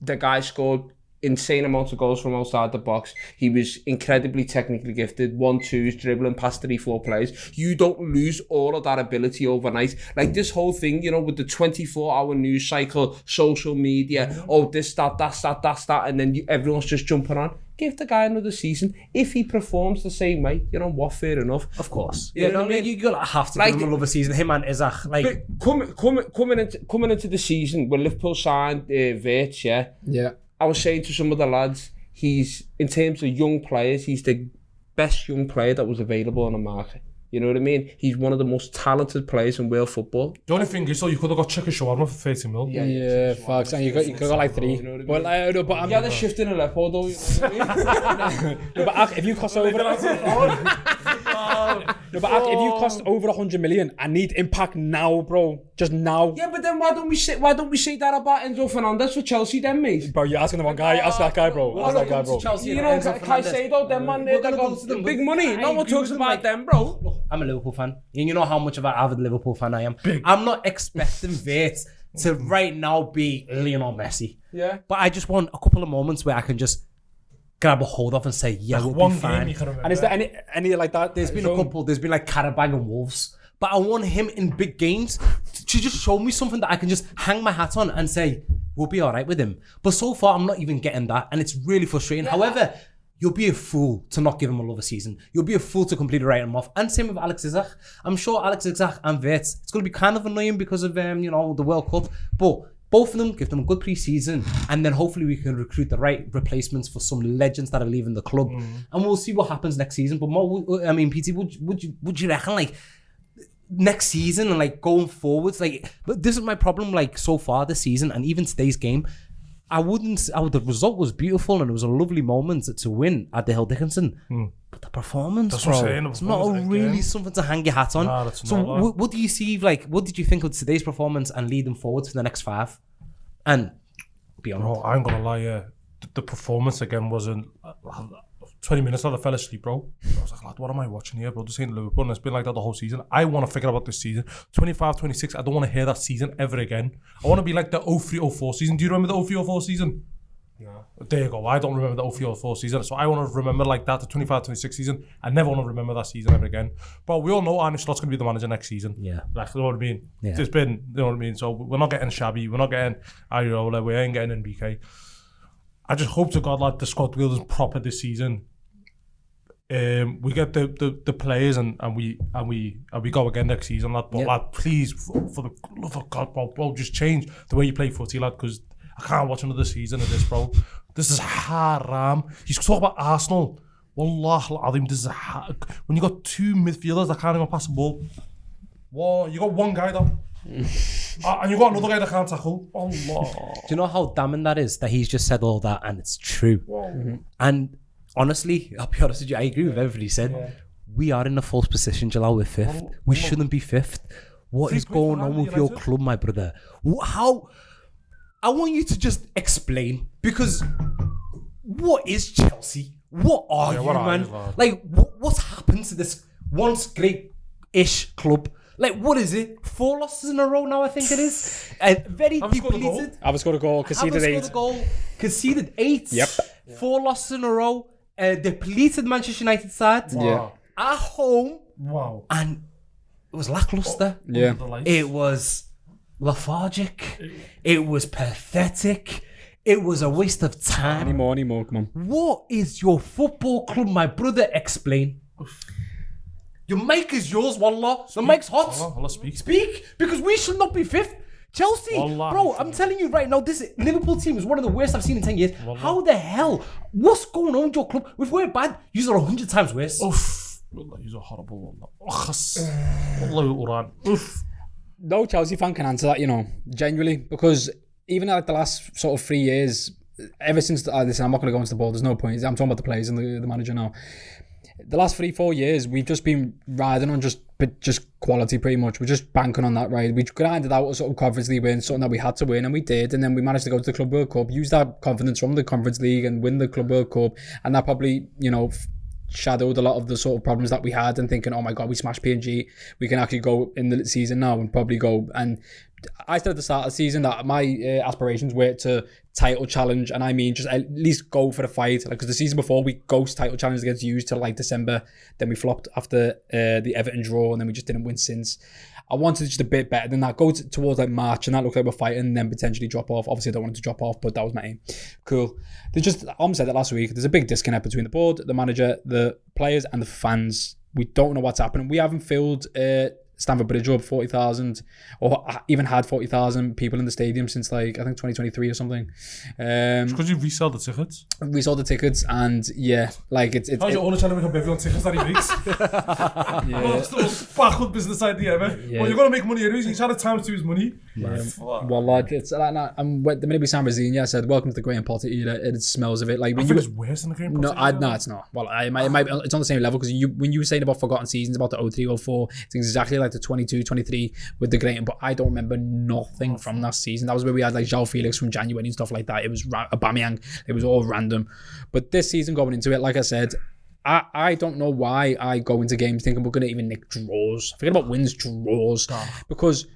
The guy scored insane amounts of goals from outside the box. He was incredibly technically gifted. 1-2s, dribbling past 3-4 players. You don't lose all of that ability overnight. Like this whole thing, you know, with the 24-hour news cycle, social media, this, that, and then everyone's just jumping on. Give the guy another season. If he performs the same way, you know what? Fair enough. Of course. You know what I mean? You gotta have to give him another season. Him and Isaac, like coming into the season when Liverpool signed Wirtz, yeah. Yeah. I was saying to some of the lads, he's, in terms of young players, he's the best young player that was available on the market. You know what I mean? He's one of the most talented players in world football. The only thing is, though, you could have got chicken shawarma for 30 mil. Yeah, facts. And you got like 3. You know what I mean? But I'm... Yeah, they're shifting a Aleppo, though. You know what I mean? No, but if you cost over... No, but if you cost over 100 million, I need impact now, bro. Just now. Yeah, but then why don't we say that about Enzo Fernandez for Chelsea then, mate? Bro, you're asking the wrong guy. Ask that guy, bro. Ask that guy, bro. You know, Caicedo, them man, they got big money. No one talks about them, bro. I'm a Liverpool fan, and you know how much of an avid Liverpool fan I am. I'm not expecting Wirtz to right now be Lionel Messi. Yeah. But I just want a couple of moments where I can just grab a hold of and say, yeah, we'll be fine. And is there any like that? There's been a couple. There's been like Karabag and Wolves. But I want him in big games to just show me something that I can just hang my hat on and say, we'll be all right with him. But so far, I'm not even getting that. And it's really frustrating. Yeah. However, you'll be a fool to not give him another season. You'll be a fool to completely write him off. And same with Alex Isaac. I'm sure Alex Isaac and Wirtz, it's going to be kind of annoying because of, the World Cup. But both of them, give them a good pre-season, and then hopefully we can recruit the right replacements for some legends that are leaving the club. And we'll see what happens next season. But PT, would you reckon, like, next season and like going forwards, like, but this is my problem, like, so far this season and even today's game, the result was beautiful and it was a lovely moment to win at the Hill Dickinson. But the performance, that's bro, what I'm saying, it's not really something to hang your hat on. Nah, that's so not what do you see, like, what did you think of today's performance and leading forward to the next 5 and beyond? Bro, I ain't gonna lie, yeah. The performance again wasn't 20 minutes I fell asleep, bro. I was like, lad, what am I watching here, bro? This ain't Liverpool, and it's been like that the whole season. I want to forget about this season. 25, 26, I don't want to hear that season ever again. I want to be like the 03-04 season. Do you remember the 03-04 season? No. There you go. I don't remember the 03-04 season. So I want to remember like that, the 25, 26 season. I never want to remember that season ever again. But we all know Arne Slot's going to be the manager next season. Yeah. Like, you know what I mean? Yeah. It's been, you know what I mean? So we're not getting Shabby. We're not getting Areola. We ain't getting NBK. I just hope to God, like, the squad build is proper this season. We get the players and we go again next season, lad. But lad, please, for the love of God, bro, just change the way you play footy, lad, because I can't watch another season of this, bro. This is haram. You talk about Arsenal. Wallah al-Azim, this is when you got 2 midfielders that can't even pass the ball. Whoa, you got one guy though. And you got another guy that can't tackle. Allah. Do you know how damning that is? That he's just said all that and it's true. And honestly, I'll be honest with you, I agree with everything he said. Yeah. We are in a false position, Jalal, we're 5th. We shouldn't be 5th. What is going on with your club, my brother? How? I want you to just explain, because what is Chelsea? What are you, man? Like, what's happened to this? once great-ish club. Like, what is it? 4 losses in a row now, I think it is. Very Haven't scored a goal. depleted. Haven't scored a goal, conceded 8. Haven't scored a goal, conceded 8. Yep. 4 losses in a row. Depleted Manchester United side. Wow. At home. Wow. And it was lackluster. Yeah. Under the lights. It was lethargic. It was pathetic. It was a waste of time. Any more, come on. What is your football club, my brother? Explain. Your mic is yours, wallah. The mic's hot. Allah speak. Speak, because we should not be 5th. Chelsea, Wallah. bro, I'm telling you right now, this Liverpool team is one of the worst I've seen in 10 years. How the hell? What's going on with your club? If we're bad, you're 100 times worse. Oof. Wallah, he's a horrible one. Wallah, Quran. Oof. No Chelsea fan can answer that, you know, genuinely, because even like the last sort of 3 years, ever since, listen, I'm not going to go into the ball, there's no point. I'm talking about the players and the manager now. The last 3-4 years, we've just been riding on just quality pretty much. We're just banking on that ride. We grinded out a sort of Conference League win, something that we had to win, and we did. And then we managed to go to the Club World Cup, use that confidence from the Conference League and win the Club World Cup. And that probably, you know, shadowed a lot of the sort of problems that we had, and thinking, oh my God, we smashed PSG. We can actually go in the season now and probably go. And I said at the start of the season that my aspirations were to title challenge, and I mean just at least go for the fight. Like, because the season before we ghost title challenge against Hughes till like December, then we flopped after the Everton draw, and then we just didn't win since. I wanted just a bit better than that. Go towards like March, and that looked like we're fighting, and then potentially drop off. Obviously, I don't want it to drop off, but that was my aim. Cool. There's just, I said that last week. There's a big disconnect between the board, the manager, the players, and the fans. We don't know what's happening. We haven't filled Stamford Bridge up 40,000, or even had 40,000 people in the stadium since like I think 2023 or something. Because you resell the tickets. We sold the tickets, and yeah, like it's. How's your owner trying to make a bevy on tickets that he makes? Well, it's the most backward business idea ever. Well, you're gonna make money anyways. He's trying to times to his money. Well, like it's like the minute we signed Brazilian, I said, "Welcome to the Graham Potter era." It smells of it. Like I when think you. it's worse than the Graham No, Potter. no, it's not. Well, it might, it's on the same level, because when you were saying about forgotten seasons, about the 03, 04, it's exactly like the 22, 23 with the Graham, but I don't remember nothing from that season. That was where we had like João Felix from January and stuff like that. It was Aubameyang. It was all random. But this season going into it, like I said, I don't know why I go into games thinking we're going to even nick draws. Forget about wins, draws. Because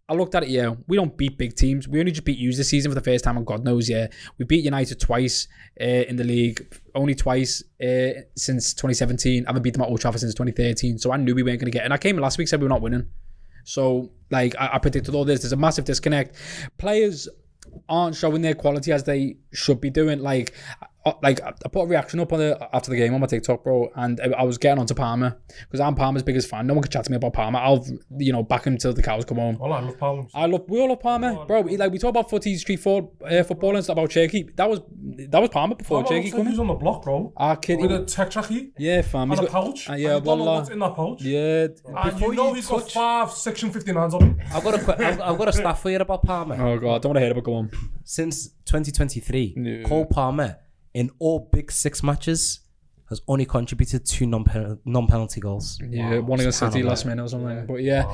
I looked at it, yeah, we don't beat big teams. We only just beat Hughes this season for the first time, and God knows, yeah. We beat United twice in the league, only twice since 2017. I haven't beat them at Old Trafford since 2013, so I knew we weren't going to get it. And I came last week, said we were not winning. So, like, I predicted all this. There's a massive disconnect. Players aren't showing their quality as they should be doing. Like I put a reaction up after the game on my TikTok, bro, and I was getting onto Palmer, because I'm Palmer's biggest fan. No one can chat to me about Palmer. I'll, back him till the cows come home. Oh, I love Palmer. We all love Palmer, bro. We talk about footy, street football and stuff about Cherky. That was Palmer before Cherky coming. He's on the block, bro. Kid, with a tech tracky. Yeah, fam. And a pouch. Yeah, well, what's in that pouch? Yeah. And he's got 5 Section 59s on him. I've got a stat for you about Palmer. Oh God, I don't want to hear it, but go on. Since 2023, Cole Palmer in all big 6 matches has only contributed 2 non-penalty goals. Yeah, one against City last minute or something. But yeah,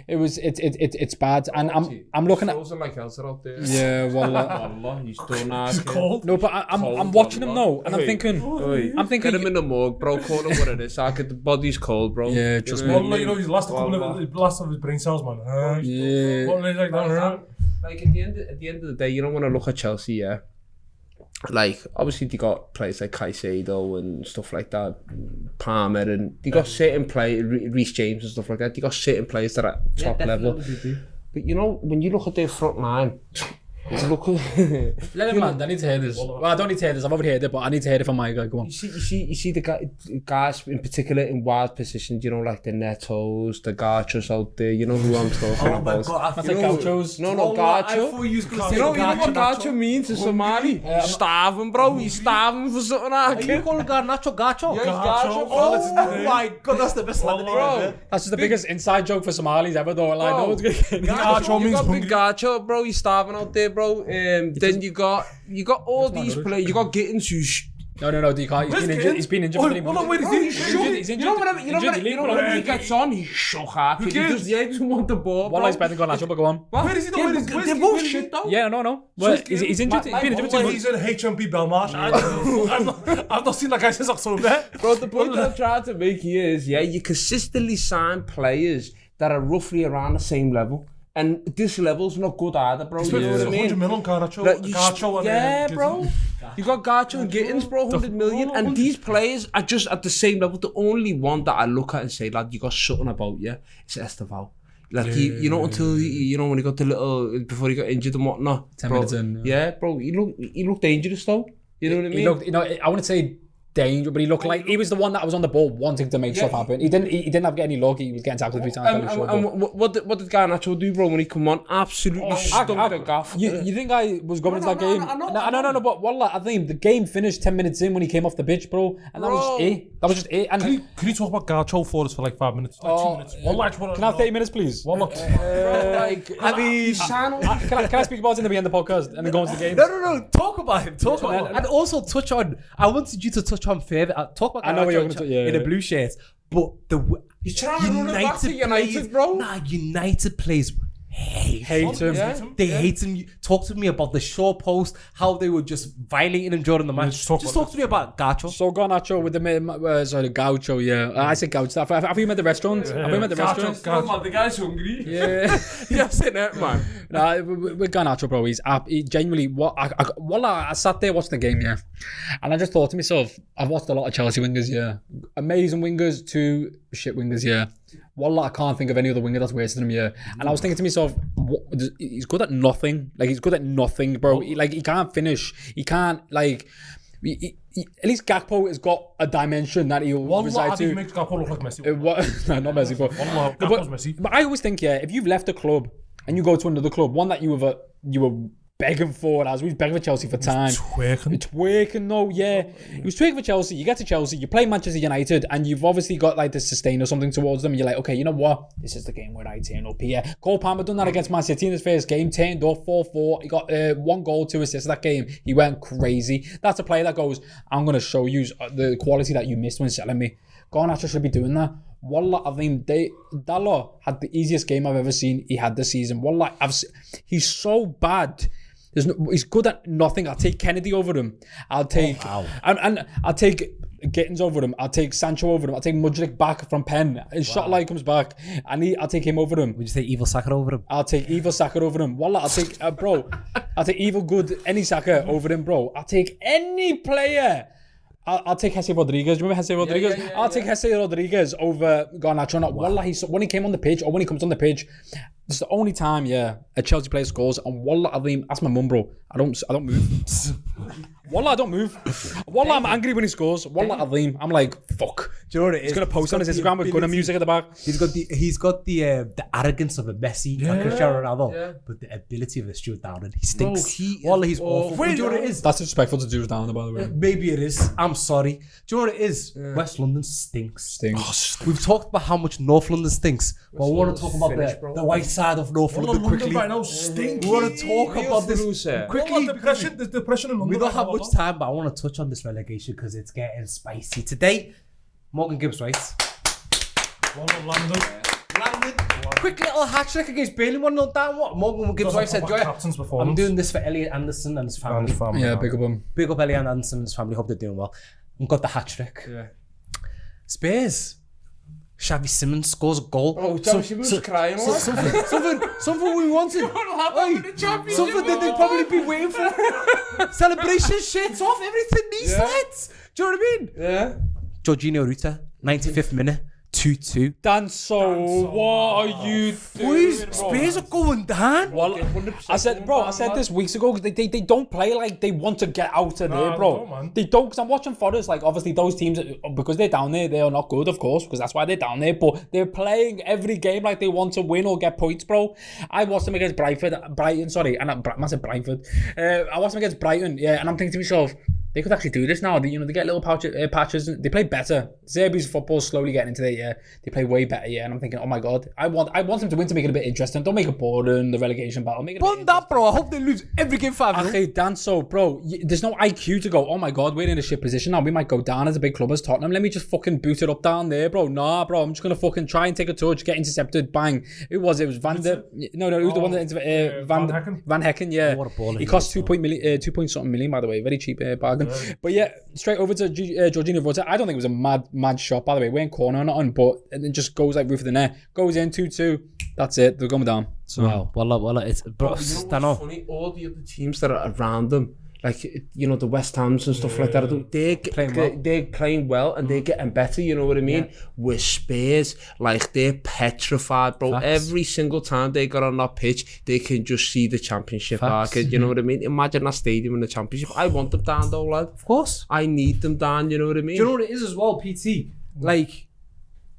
it's bad. And I'm looking at. Frozen like Elsa out there. Yeah, Wallah, he's done He's cold. No, but I'm watching him now, and I'm thinking. Get him in the morgue, bro. Call him what it is. The body's cold, bro. Yeah, just Wallah, he's lost of his brain cells, man. Yeah. Like at the end of the day, you don't want to look at Chelsea, yeah. Like, obviously they got players like Caicedo and stuff like that, Palmer, and they got certain players, Reece James and stuff like that. They got certain players that are at top level. But when you look at their front line, look at let him land. I need to hear this. Well, I don't need to hear this. I've already heard it, but I need to hear it from my guy. Go on. You see the guys in particular in wide positions. Like the Netos, the Garchos out there. You know who I'm talking about. That's like Gauchos. No, Garcho. You know what Garcho means in Somali? Starving, bro. He's starving for something. Are you calling Garnacho Garcho? Yeah, he's Garcho, bro. Oh my God, that's the best line bro. That's just the biggest inside joke for Somalis ever, though. Like, no one's gonna get Garcho means big Garcho, bro. He's starving out there, bro. Then you got all these players. You got Gittins, No, you can't. He's been injured. Hold on, wait, is he? He's injured. You know whenever he gets on, he's shook hard. He doesn't want the ball. One line's better than Garnacho, but go on. Where is he though? They're both shit though. Yeah, no. Well, he's injured. He's been injured. He's in HMP Belmarsh. I've not seen that guy since October. Bro, the point I'm trying to make here is, you consistently sign players that are roughly around the same level. And this level's not good either, bro. You know what I mean? 100 million Garnacho. Bro. You got Garnacho and Gittins, bro, 100 million. And these players are just at the same level. The only one that I look at and say, lad, you got something about you, it's Estevao. Like, you know, until, when he got the little, before he got injured and whatnot. 10 minutes in. Yeah, bro, he looked dangerous though. You know what I mean? He looked, I wouldn't say danger, but he looked like he was the one that was on the ball wanting to make stuff happen. He didn't have any luck. He was getting tackled 3 times. What did Garnacho do, bro, when he come on? Absolutely stunk the gaff. You think I was going into that game? No, but wallah, I think the game finished 10 minutes in when he came off the pitch, bro, and that was just it. And can you talk about Garnacho for us for like 5 minutes? Like 2 minutes. Can I have 30 minutes, please? One look. Can I speak about it in the beginning of the podcast and then go into the game? No. Talk about him. And also touch on. I wanted you to touch on further. Talk about. I know what you're going to talk. In the blue shirts, but the you're trying to run it back to United, bro. Nah, United players hate him. Yeah. They hate him. Talk to me about the short post, how they were just violating him during the match. Just talk to me about Garnacho. So Garnacho with the Gaucho, yeah. I said Gaucho. Have you met the restaurant? Have you met the restaurant? The guy's hungry. Yeah. Yes, innit, man. Nah, with Garnacho, bro, he genuinely, I sat there watching the game, yeah. And I just thought to myself, I've watched a lot of Chelsea wingers, yeah. Amazing wingers, 2 shit wingers, yeah. Wallah, I can't think of any other winger that's worse than him, yeah. And I was thinking to myself, he's good at nothing. Like, he's good at nothing, bro. He can't finish. He can't, like... at least Gakpo has got a dimension that he'll reside to. Makes Gakpo look like Messi. No, not Messi, but... Gakpo's Messi. But I always think, yeah, if you've left a club and you go to another club, one that you were begging for, as we was begging for Chelsea for time. Twerking, though, yeah. He was twerking for Chelsea. You get to Chelsea, you play Manchester United, and you've obviously got like this sustain or something towards them. And you're like, okay, you know what? This is the game where I turn up here. Cole Palmer done that against Man City in his first game, turned up 4-4. He got 1 goal, 2 assists that game. He went crazy. That's a player that goes, I'm going to show you the quality that you missed when selling me. Garnacho should be doing that. Wallah, I think Dalo had the easiest game I've ever seen he had this season. Wallah, he's so bad. He's good at nothing. I'll take Kennedy over him. I'll take and I'll take Gittins over him. I'll take Sancho over him. I'll take Mudryk back from Penn. His shot light comes back, and I'll take him over him. Would you say Evil Saka over him? I'll take Evil Saka over him. Wallah, I'll take I'll take Evil Good any Saka over him, bro. I'll take any player. I'll take Jesse Rodriguez. Remember Jesse Rodriguez? Yeah, I'll take Jesse Rodriguez over Garnacho. Wallah, when he came on the pitch, or when he comes on the pitch, this is the only time, a Chelsea player scores. And Wallah, that's my mum, bro. I don't move. Wallah, I don't move. Wallah, I'm angry when he scores. Wallah, I'm like, fuck. Do you know what it is? He's gonna post on his Instagram with Gunner music at the back. He's got the arrogance of a Messi and Cristiano Ronaldo, but the ability of a Stuart Downing. He stinks. Wallah, he's awful. Wait, do you know what it is? That's disrespectful to Stuart Downing, by the way. Maybe it is. I'm sorry. Do you know what it is? West London stinks. We've talked about how much North London stinks, but we want to talk about the white side of North London quickly. Right now stinky. We want to talk about this quickly. The depression in London. We don't have much time, but I want to touch on this relegation because it's getting spicy. Today, Morgan Gibbs writes. Landon. Quick little hat trick against Burnley, 1-0 down. What? Morgan Gibbs writes said, I'm doing this for Elliot Anderson and his family. Yeah, big up him. Big up Elliot Anderson and his family. Hope they're doing well. And got the hat trick. Yeah. Spurs. Xavi Simons scores a goal. Oh, Xavi Simons was crying. Something we wanted. Something that they'd probably be waiting for. Celebration shirts off, everything, these lights. Do you know what I mean? Yeah. Jorginho Ruta, 95th minute, 2-2. Danso, what are you doing? Spurs are going down. Well, I said this weeks ago because they don't play like they want to get out of there, bro. They don't, because I'm watching Forest, like obviously those teams, because they're down there, they are not good, of course, because that's why they're down there, but they're playing every game like they want to win or get points, bro. I watched them against Brighton, and I said Brentford. I watched them against Brighton, yeah, and I'm thinking to myself, they could actually do this now. They get little patches. They play better. Serbia's football's slowly getting into the they play way better, and I'm thinking, oh my god, I want them to win to make it a bit interesting. Don't make it boring, the relegation battle. Make it Bun that, bro. I hope they lose every game 5-0. Okay, Danso, bro, there's no IQ to go, oh my god, we're in a shit position now. We might go down as a big club as Tottenham. Let me just fucking boot it up down there, bro. Nah, bro, I'm just going to fucking try and take a touch, get intercepted, bang. Who was it? It was Vander. No, it was the one that Van Hecken, yeah. What a baller he cost 2 point something million, by the way. Very cheap bargain. Yeah. But yeah, straight over to Jorginho Rota. I don't think it was a mad shot, by the way. We ain't corner or nothing, but it just goes like roof of the net. Goes in 2-2. That's it. They're going down. So. Wow. Well, it's... Bro, funny? All the other teams that are around them, like, the West Hams and stuff like that, they're playing well and they're getting better, you know what I mean? Yeah. With Spurs, like, they're petrified, bro. Facts. Every single time they got on that pitch, they can just see the Championship market, you know what I mean? Imagine that stadium in the Championship. I want them down, though, lad. Of course. I need them down, you know what I mean? Do you know what it is as well, PT? Like,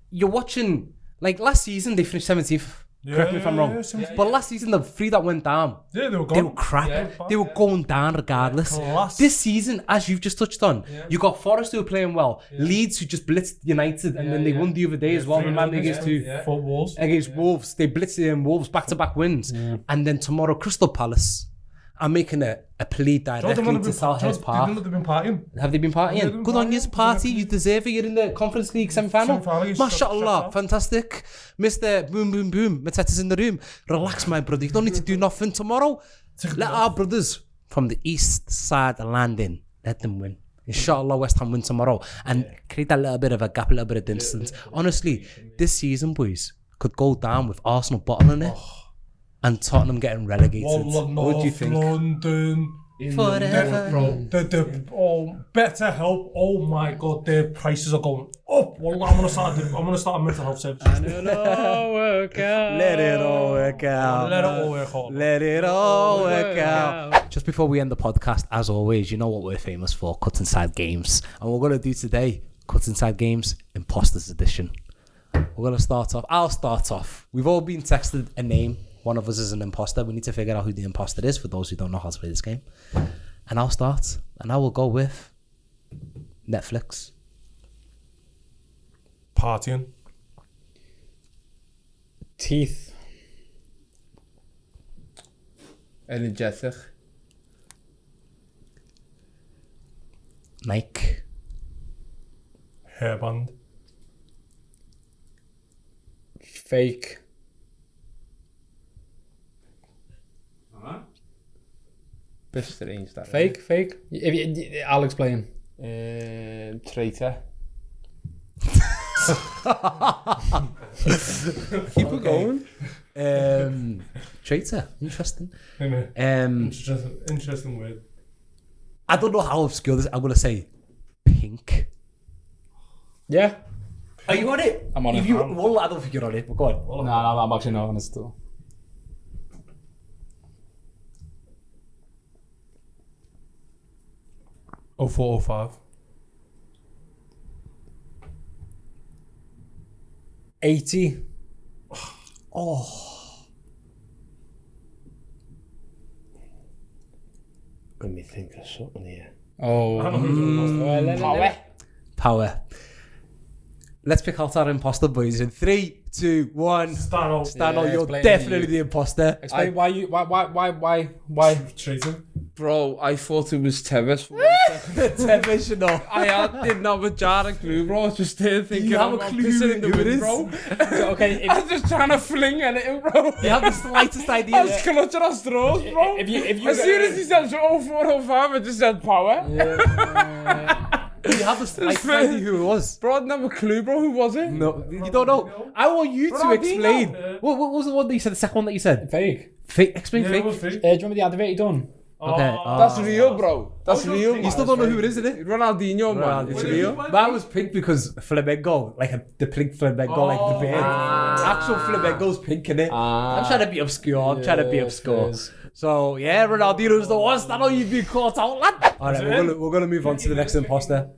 you're watching... Like, last season, they finished 17th. Correct me if I'm wrong. But last season, the 3 that went down, they were crap. Yeah. They were going down regardless. This season, as you've just touched on, you got Forest who are playing well, Leeds who just blitzed United, and then they won the other day as well. Remember against Wolves. They blitzed Wolves back-to-back wins. Yeah. And then tomorrow, Crystal Palace are making a plea directly to Selhurst Park. They've been partying. Have they been partying? Good on you, party. You deserve it. You're in the Conference League semi-final. Mashallah, fantastic. Mr. Boom Boom Boom, Mateta's in the room. Relax, my brother. You don't need to do nothing tomorrow. Let our brothers from the east side land in. Let them win. Inshallah, West Ham win tomorrow and create a little bit of a gap, a little bit of distance. Honestly, this season, boys, could go down with Arsenal bottling it. And Tottenham getting relegated. What do you think? London. Forever. Better help. Oh my god, their prices are going up. Well, I'm gonna start a mental health service. Let it all work out. Let it all work out. Let it all work out. Just before we end the podcast, as always, you know what we're famous for: Cutz Inside games. And we're gonna do today Cutz Inside games, Imposters Edition. We're gonna start off. I'll start off. We've all been texted a name. One of us is an imposter. We need to figure out who the imposter is for those who don't know how to play this game. And I'll start. And I will go with Netflix. Partying. Teeth. Energetic. Nike. Hairband. Fake. Bit strange that. Fake. I'll explain. Traitor. Keep it going. Traitor. Interesting. Interesting word. I don't know how obscure this is. I'm going to say pink. Yeah. Are you on it? I'm on it. Well, I don't think you're on it, but go on. No, I'm actually not on it still. Oh 405. 80. Oh. Let me think of something here. Power. Let's pick out our imposter, boys. In 3, 2, 1. Stano, you're definitely the imposter. Explain why? Traitor. Bro, I thought it was Tevez. Tevez, you know. I didn't have a jar of clue, bro. I was just there thinking, you have a clue in the wind, bro. Okay, I was just trying to fling at it, bro. You have the slightest idea. I was clutching at straws, bro. If you as soon as he said 0405, I just said power. You have the slightest idea who it was. Bro, I didn't have a clue, bro. Who was it? No, you don't know. I want you to explain. What was the one that you said? The second one that you said? Fake. Explain fake. Do you remember the advert he done? Okay. That's real, bro. That's real. You still don't know who it is, isn't it? Ronaldinho, man. It's real. Mine was pink because Flamengo, like the pink Flamengo, like the beard. Actual Flamengo's pink, innit? I'm trying to be obscure. So, yeah, Ronaldinho's the worst. I know you've been caught out, lad. Alright, we're gonna move on to the next imposter.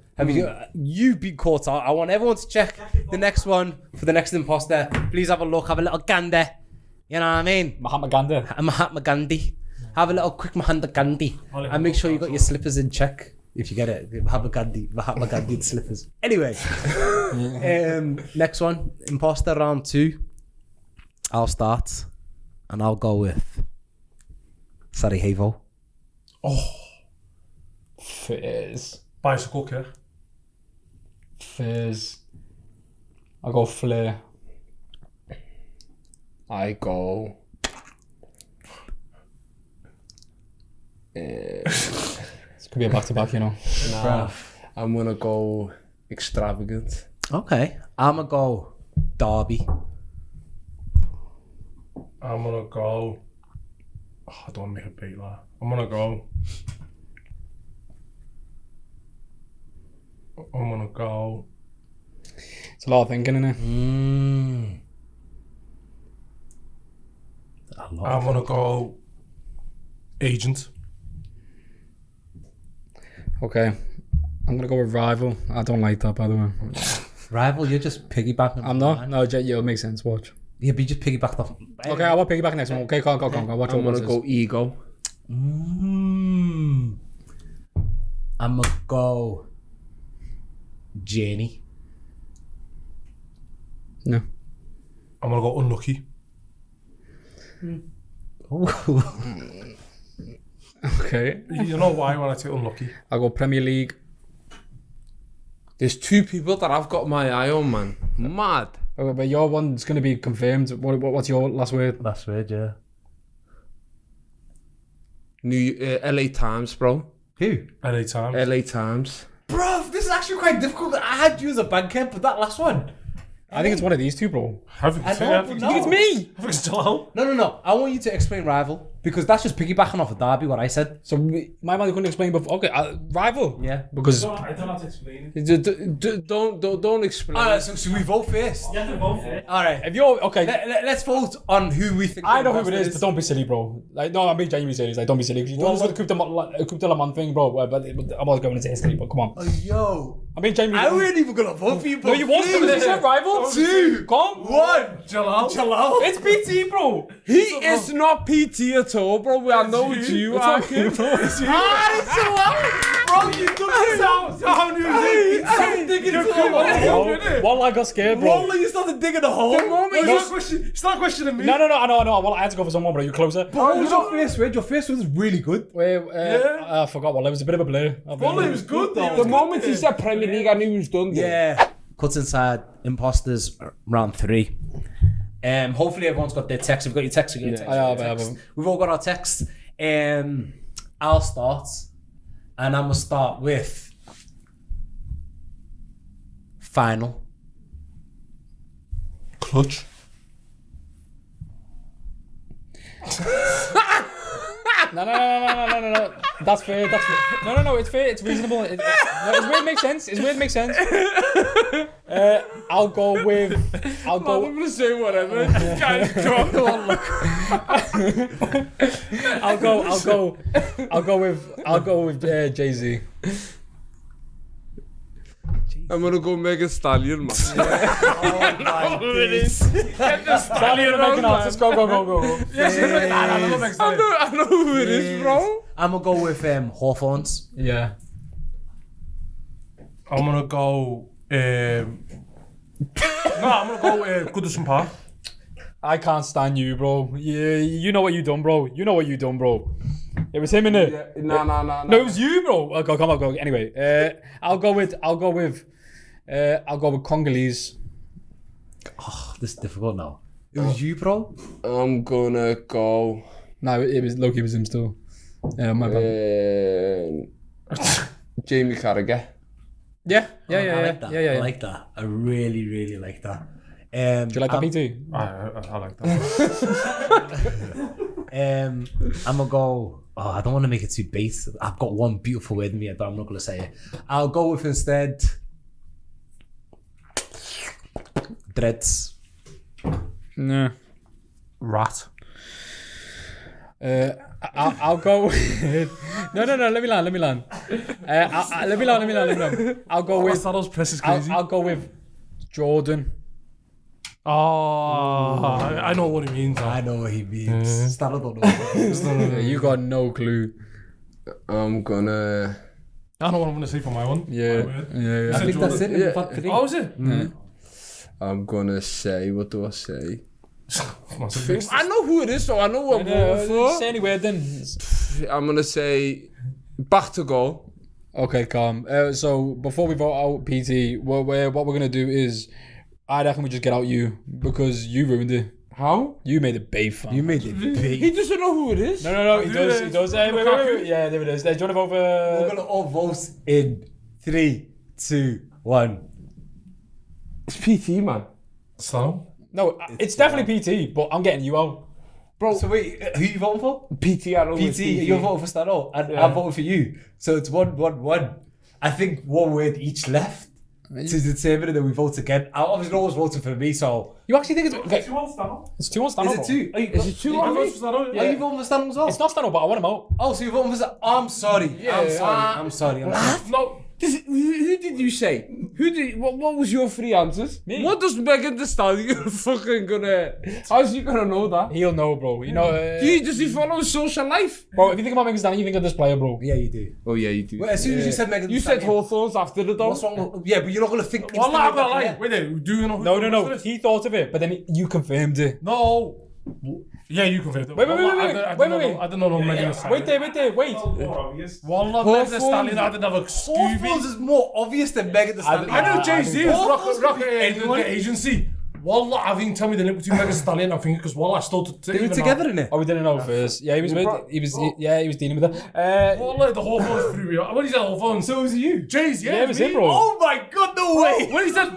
You've been caught out. I want everyone to check the next one for the next imposter. Please have a look, have a little gander. You know what I mean? Mahatma Gandhi. Have a little quick Mahatma Gandhi. And make sure you got your slippers in check. If you get it, Mahatma Gandhi and slippers. Anyway, next one, imposter round 2. I'll start, and I'll go with Sarajevo. Fizz. Bicycle kid. Fizz. I'll go Flair. I go. This could be a back-to-back, you know. Nah, I'm gonna go extravagant. Okay, I'm gonna go Derby. I'm gonna go. Oh, I don't want to make a beat like. I'm gonna go. I'm gonna go. It's a lot of thinking, innit? I'm gonna go. Agent. Okay. I'm going to go with Rival. I don't like that, by the way. Rival, you're just piggybacking. I'm not? No, it'll make sense. Watch. Yeah, but you just piggybacked off. Okay, I want piggyback next one. Okay, go. Watch I'm what gonna go ego. I'm gonna go Janie. No. I'm gonna go unlucky. Okay. You know why when I say unlucky? I'll go Premier League. There's 2 people that I've got my eye on, man. Mad. Okay, but your one's going to be confirmed. What's your last word? That's weird, yeah. LA Times, bro. Who? LA Times. LA Times. Bro, this is actually quite difficult. I had you as a banker, but that last one. I think it's one of these two, bro. I think it's No. Me! I think it's still out. No. I want you to explain Rival, because that's just piggybacking off of Derby, what I said. So my man couldn't explain before. Okay, Rival. Yeah. Because I don't have to explain it. Don't explain. Alright, so should we vote first? You have to vote for it. Alright. if you're okay, Let's vote on who we think. I know the who it imposter is, but don't be silly, bro. Like, no, I'm being genuinely serious. Like, don't be silly. You don't listen to the Coupe de La Man thing, bro. But I'm not going into history, but come on. Oh, yo. I'm being genuinely. I wasn't even gonna vote for you, bro. No, you was because you said Rival. 2, Come. 1. Jalal. It's PT, bro. He is not PT at all, bro. I know it's you. It's Akin. Bro, you don't sound new. Stop digging into the hole. One lag got scared, bro. Bro, you started digging the hole. Start questioning me. No, I know. Well, I had to go for someone, bro. You closer. What was your first word? Your first word was really good. I forgot what. It was a bit of a blur. Well, it was good though. The moment he said Premier League, I knew he was done. Yeah. Cutz Inside, imposters, round 3. Hopefully everyone's got their text. We've got your text. I have. We've all got our text. I'll start, and I'm gonna start with final. Clutch. No. That's fair. No. It's fair. It's reasonable. It's weird. Makes sense. I'll go with. I'm gonna say whatever. This guy's drunk. I'll go with Jay-Z. I'm gonna go Mega Stallion, man. Oh my Stallion and Megan Hart. Let's go. I know who it is, bro. I'm gonna go with Hawthorns. Yeah. I'm gonna go. I'm gonna go Goodison Park. I can't stand you, bro. Yeah, you know what you done, bro. It was him, innit? No. No, it was you, bro. Okay, come on, go. Anyway, I'll go with Congolese. Oh, this is difficult now. It was you, bro. I'm gonna go. No, it was Loki. It was him still. My bad. Jamie Carragher. Yeah. I like that. I really, really like that. Do you like that, PT? I like that. I'm gonna go. Oh, I don't want to make it too base. I've got one beautiful word in me, but I'm not gonna say it. I'll go with instead dreads. No. Rat. I'll go with... No, let me land. Let me land. I'll go with... I'll go with Jordan. Oh, I know what he means. I know what he means. Still don't know what he means. You got no clue. I'm gonna... I know what I'm going to say for my one. Yeah. My word. Yeah. I think that's it. We've had 3. Oh, is it? I'm gonna say, what do I say? Massive. I know who it is, so I know what I'm voting for. Say any word then. I'm gonna say back to goal. Okay, calm. So before we vote out PT, what we're gonna do is, I reckon we just get out you because you ruined it. How? You made it babe, fam. You made it big. He doesn't know who it is. No, he does. He does. Wait. Yeah, there it is. Do you want to vote We're for? gonna all vote in 3, 2, 1. It's PT, man. So? No, it's definitely PT, but I'm getting you out. Bro, so wait, who you voting for? PT, I don't know. PT, you're voting for Stano, and I'm voting for you. So it's 1-1-1. I think 1 word each left to determine that we vote again. I obviously always voted for me, so. You actually think it's okay? You want Stano? It's 2 on Stano. Is it 2? Is it 2 on me? Are you voting for Stano as well? It's not Stano, but I want him out. Oh, so you're voting for Stano? Oh, I'm sorry. I'm sorry. No. Who did you say? What was your 3 answers? Me. What does Megan Thee Stallion fucking gonna? How's he gonna know that? He'll know, bro. You know. Does he follow social life? Bro, if you think about Megan Thee Stallion, you think of this player, bro. Yeah, you do. Oh yeah, you do. Well, as soon as you said Megan Thee You said Stallion, Hawthorns after the dog. what's wrong with, yeah, but you're not going to think... Well, I'm not instantly gonna lie. that- Wait there, do you know who No. He thought of it, but then you confirmed it. No. Yeah, you confirmed it. Wait. I didn't know Megan Thee Stallion. Wait. Wallah, Megan Thee Stallion, I didn't have a Hawthorns Scooby. is more obvious than Megan Thee Stallion. I know Jay-Z is Hawthorns rock could be anyone. the agency. Wallah, I think tell me the link between Megan Thee Stallion and Finger because Wallah, I still They were together in it. Oh, we didn't know first. Yeah, he was dealing with it. Wallah, the Hawthorns threw me out. When he said Hawthorns, so was you. Jay-Z, Yeah, it was him, bro. Oh my god, no way! When he said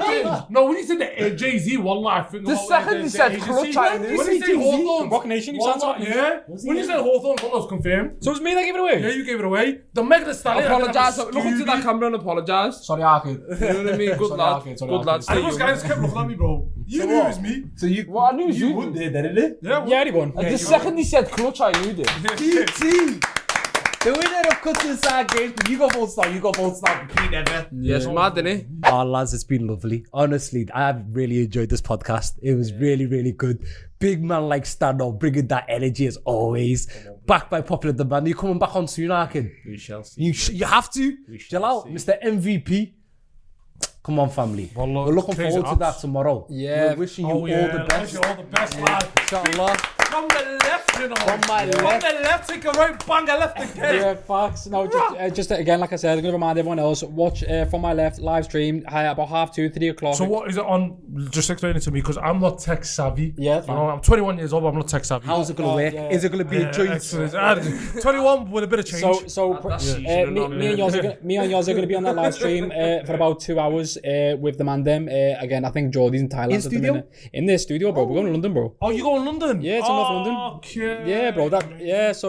when he said the Jay-Z, Wallah, I think The second he said Clutch, I knew. When he said Hawthorns, Rock Nation, you sound Wallah, like yeah. When he said Hawthorns, Wallah was confirmed. So it was me that gave it away? Yeah, you gave it away. The Megan Thee Stallion. Apologise. Look into that camera and apologise. Sorry, Arkid. You know what I mean? Good Sorry, lad. Arkid, sorry, Good Arkid. lad. And Stay those guys kept looking at me, bro. You knew it was me. So you... What I knew You won there, didn't it? Yeah, he won. The second he said Clutch, I knew it. PT! The winner of Cutz Inside games, but you got full stop, repeat ever. Yes, mad, innit? Oh, lads, it's been lovely. Honestly, I've really enjoyed this podcast. It was really, really good. Big man like Stano, bringing that energy as always. Backed by popular demand. You're coming back on soon, Arkin. We shall see. You have to. Chill out, Mr. MVP. Come on, family. Wallah, We're looking crazy forward to ups. that tomorrow. Yeah. We're wishing you Oh all yeah, the best. all the best, lad. Inshallah. From the left, you know. From my From left. the left, take a right, bang a left again. Yeah, facts. No, just again, like I said, I'm going to remind everyone else, watch From My Left live stream about 2:30, 3 o'clock. So what is it on? Just explain it to me because I'm not tech savvy. Yeah, that's you fine. know, I'm 21 years old, but I'm not tech savvy. How's it going to work? yeah. Is it going to be a joint? Excellent. 21 with a bit of change. Me and yours are going to be on that live stream for about 2 hours with the man them. Again, I think Jordy's in Thailand at the studio? minute. In their studio, bro. We're going to London, bro. Oh, you going to London? Yeah, it's in North London. Okay. Yeah, bro. That's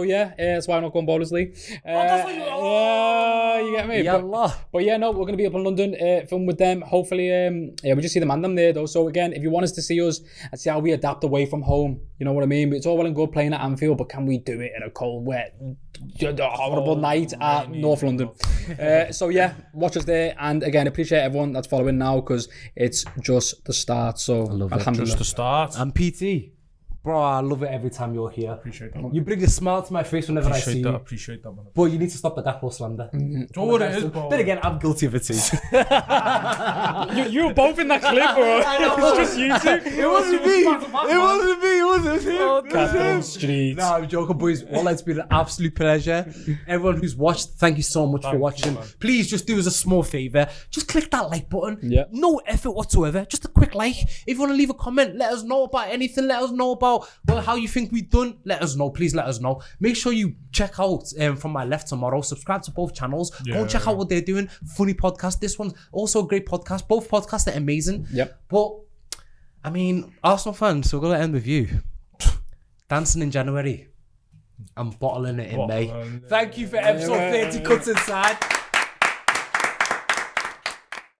why I'm not going Bowlers League. Yeah, you get me. But yeah, no, we're going to be up in London, film with them. Hopefully, we just see the man them there though. So again, if you want us to see us and see how we adapt away from home, you know what I mean? It's all well and good playing at Anfield, but can we do it in a cold, wet, horrible night at North London? So yeah, watch us there. And again, appreciate everyone that's following now because it's just the start. So alhamdulillah. Just to start. I'm PT. Bro, I love it every time you're here. Appreciate that. You bring a smile to my face whenever I see you. Appreciate that, man. But you need to stop the Gakpo slander. Do you know what it is, bro? Then again, I'm guilty of it too. You were both in that clip, bro. It's just you two. It wasn't me. It wasn't him. Catherine Street. No, I'm joking, boys. Well, it's been an absolute pleasure. Everyone who's watched, thank you so much for watching. Please just do us a small favor. Just click that like button. Yeah. No effort whatsoever. Just a quick like. If you want to leave a comment, let us know about anything. Let us know about how you think we've done. Let us know. Please let us know. Make sure you check out From My Left tomorrow. Subscribe to both channels. Go and check out what they're doing. Funny podcast. This one's also a great podcast. Both podcasts are amazing. Yep. But I mean, Arsenal fans, we're gonna end with you. Dancing in January. I'm bottling it in May. Thank you for episode 30 Cutz Inside.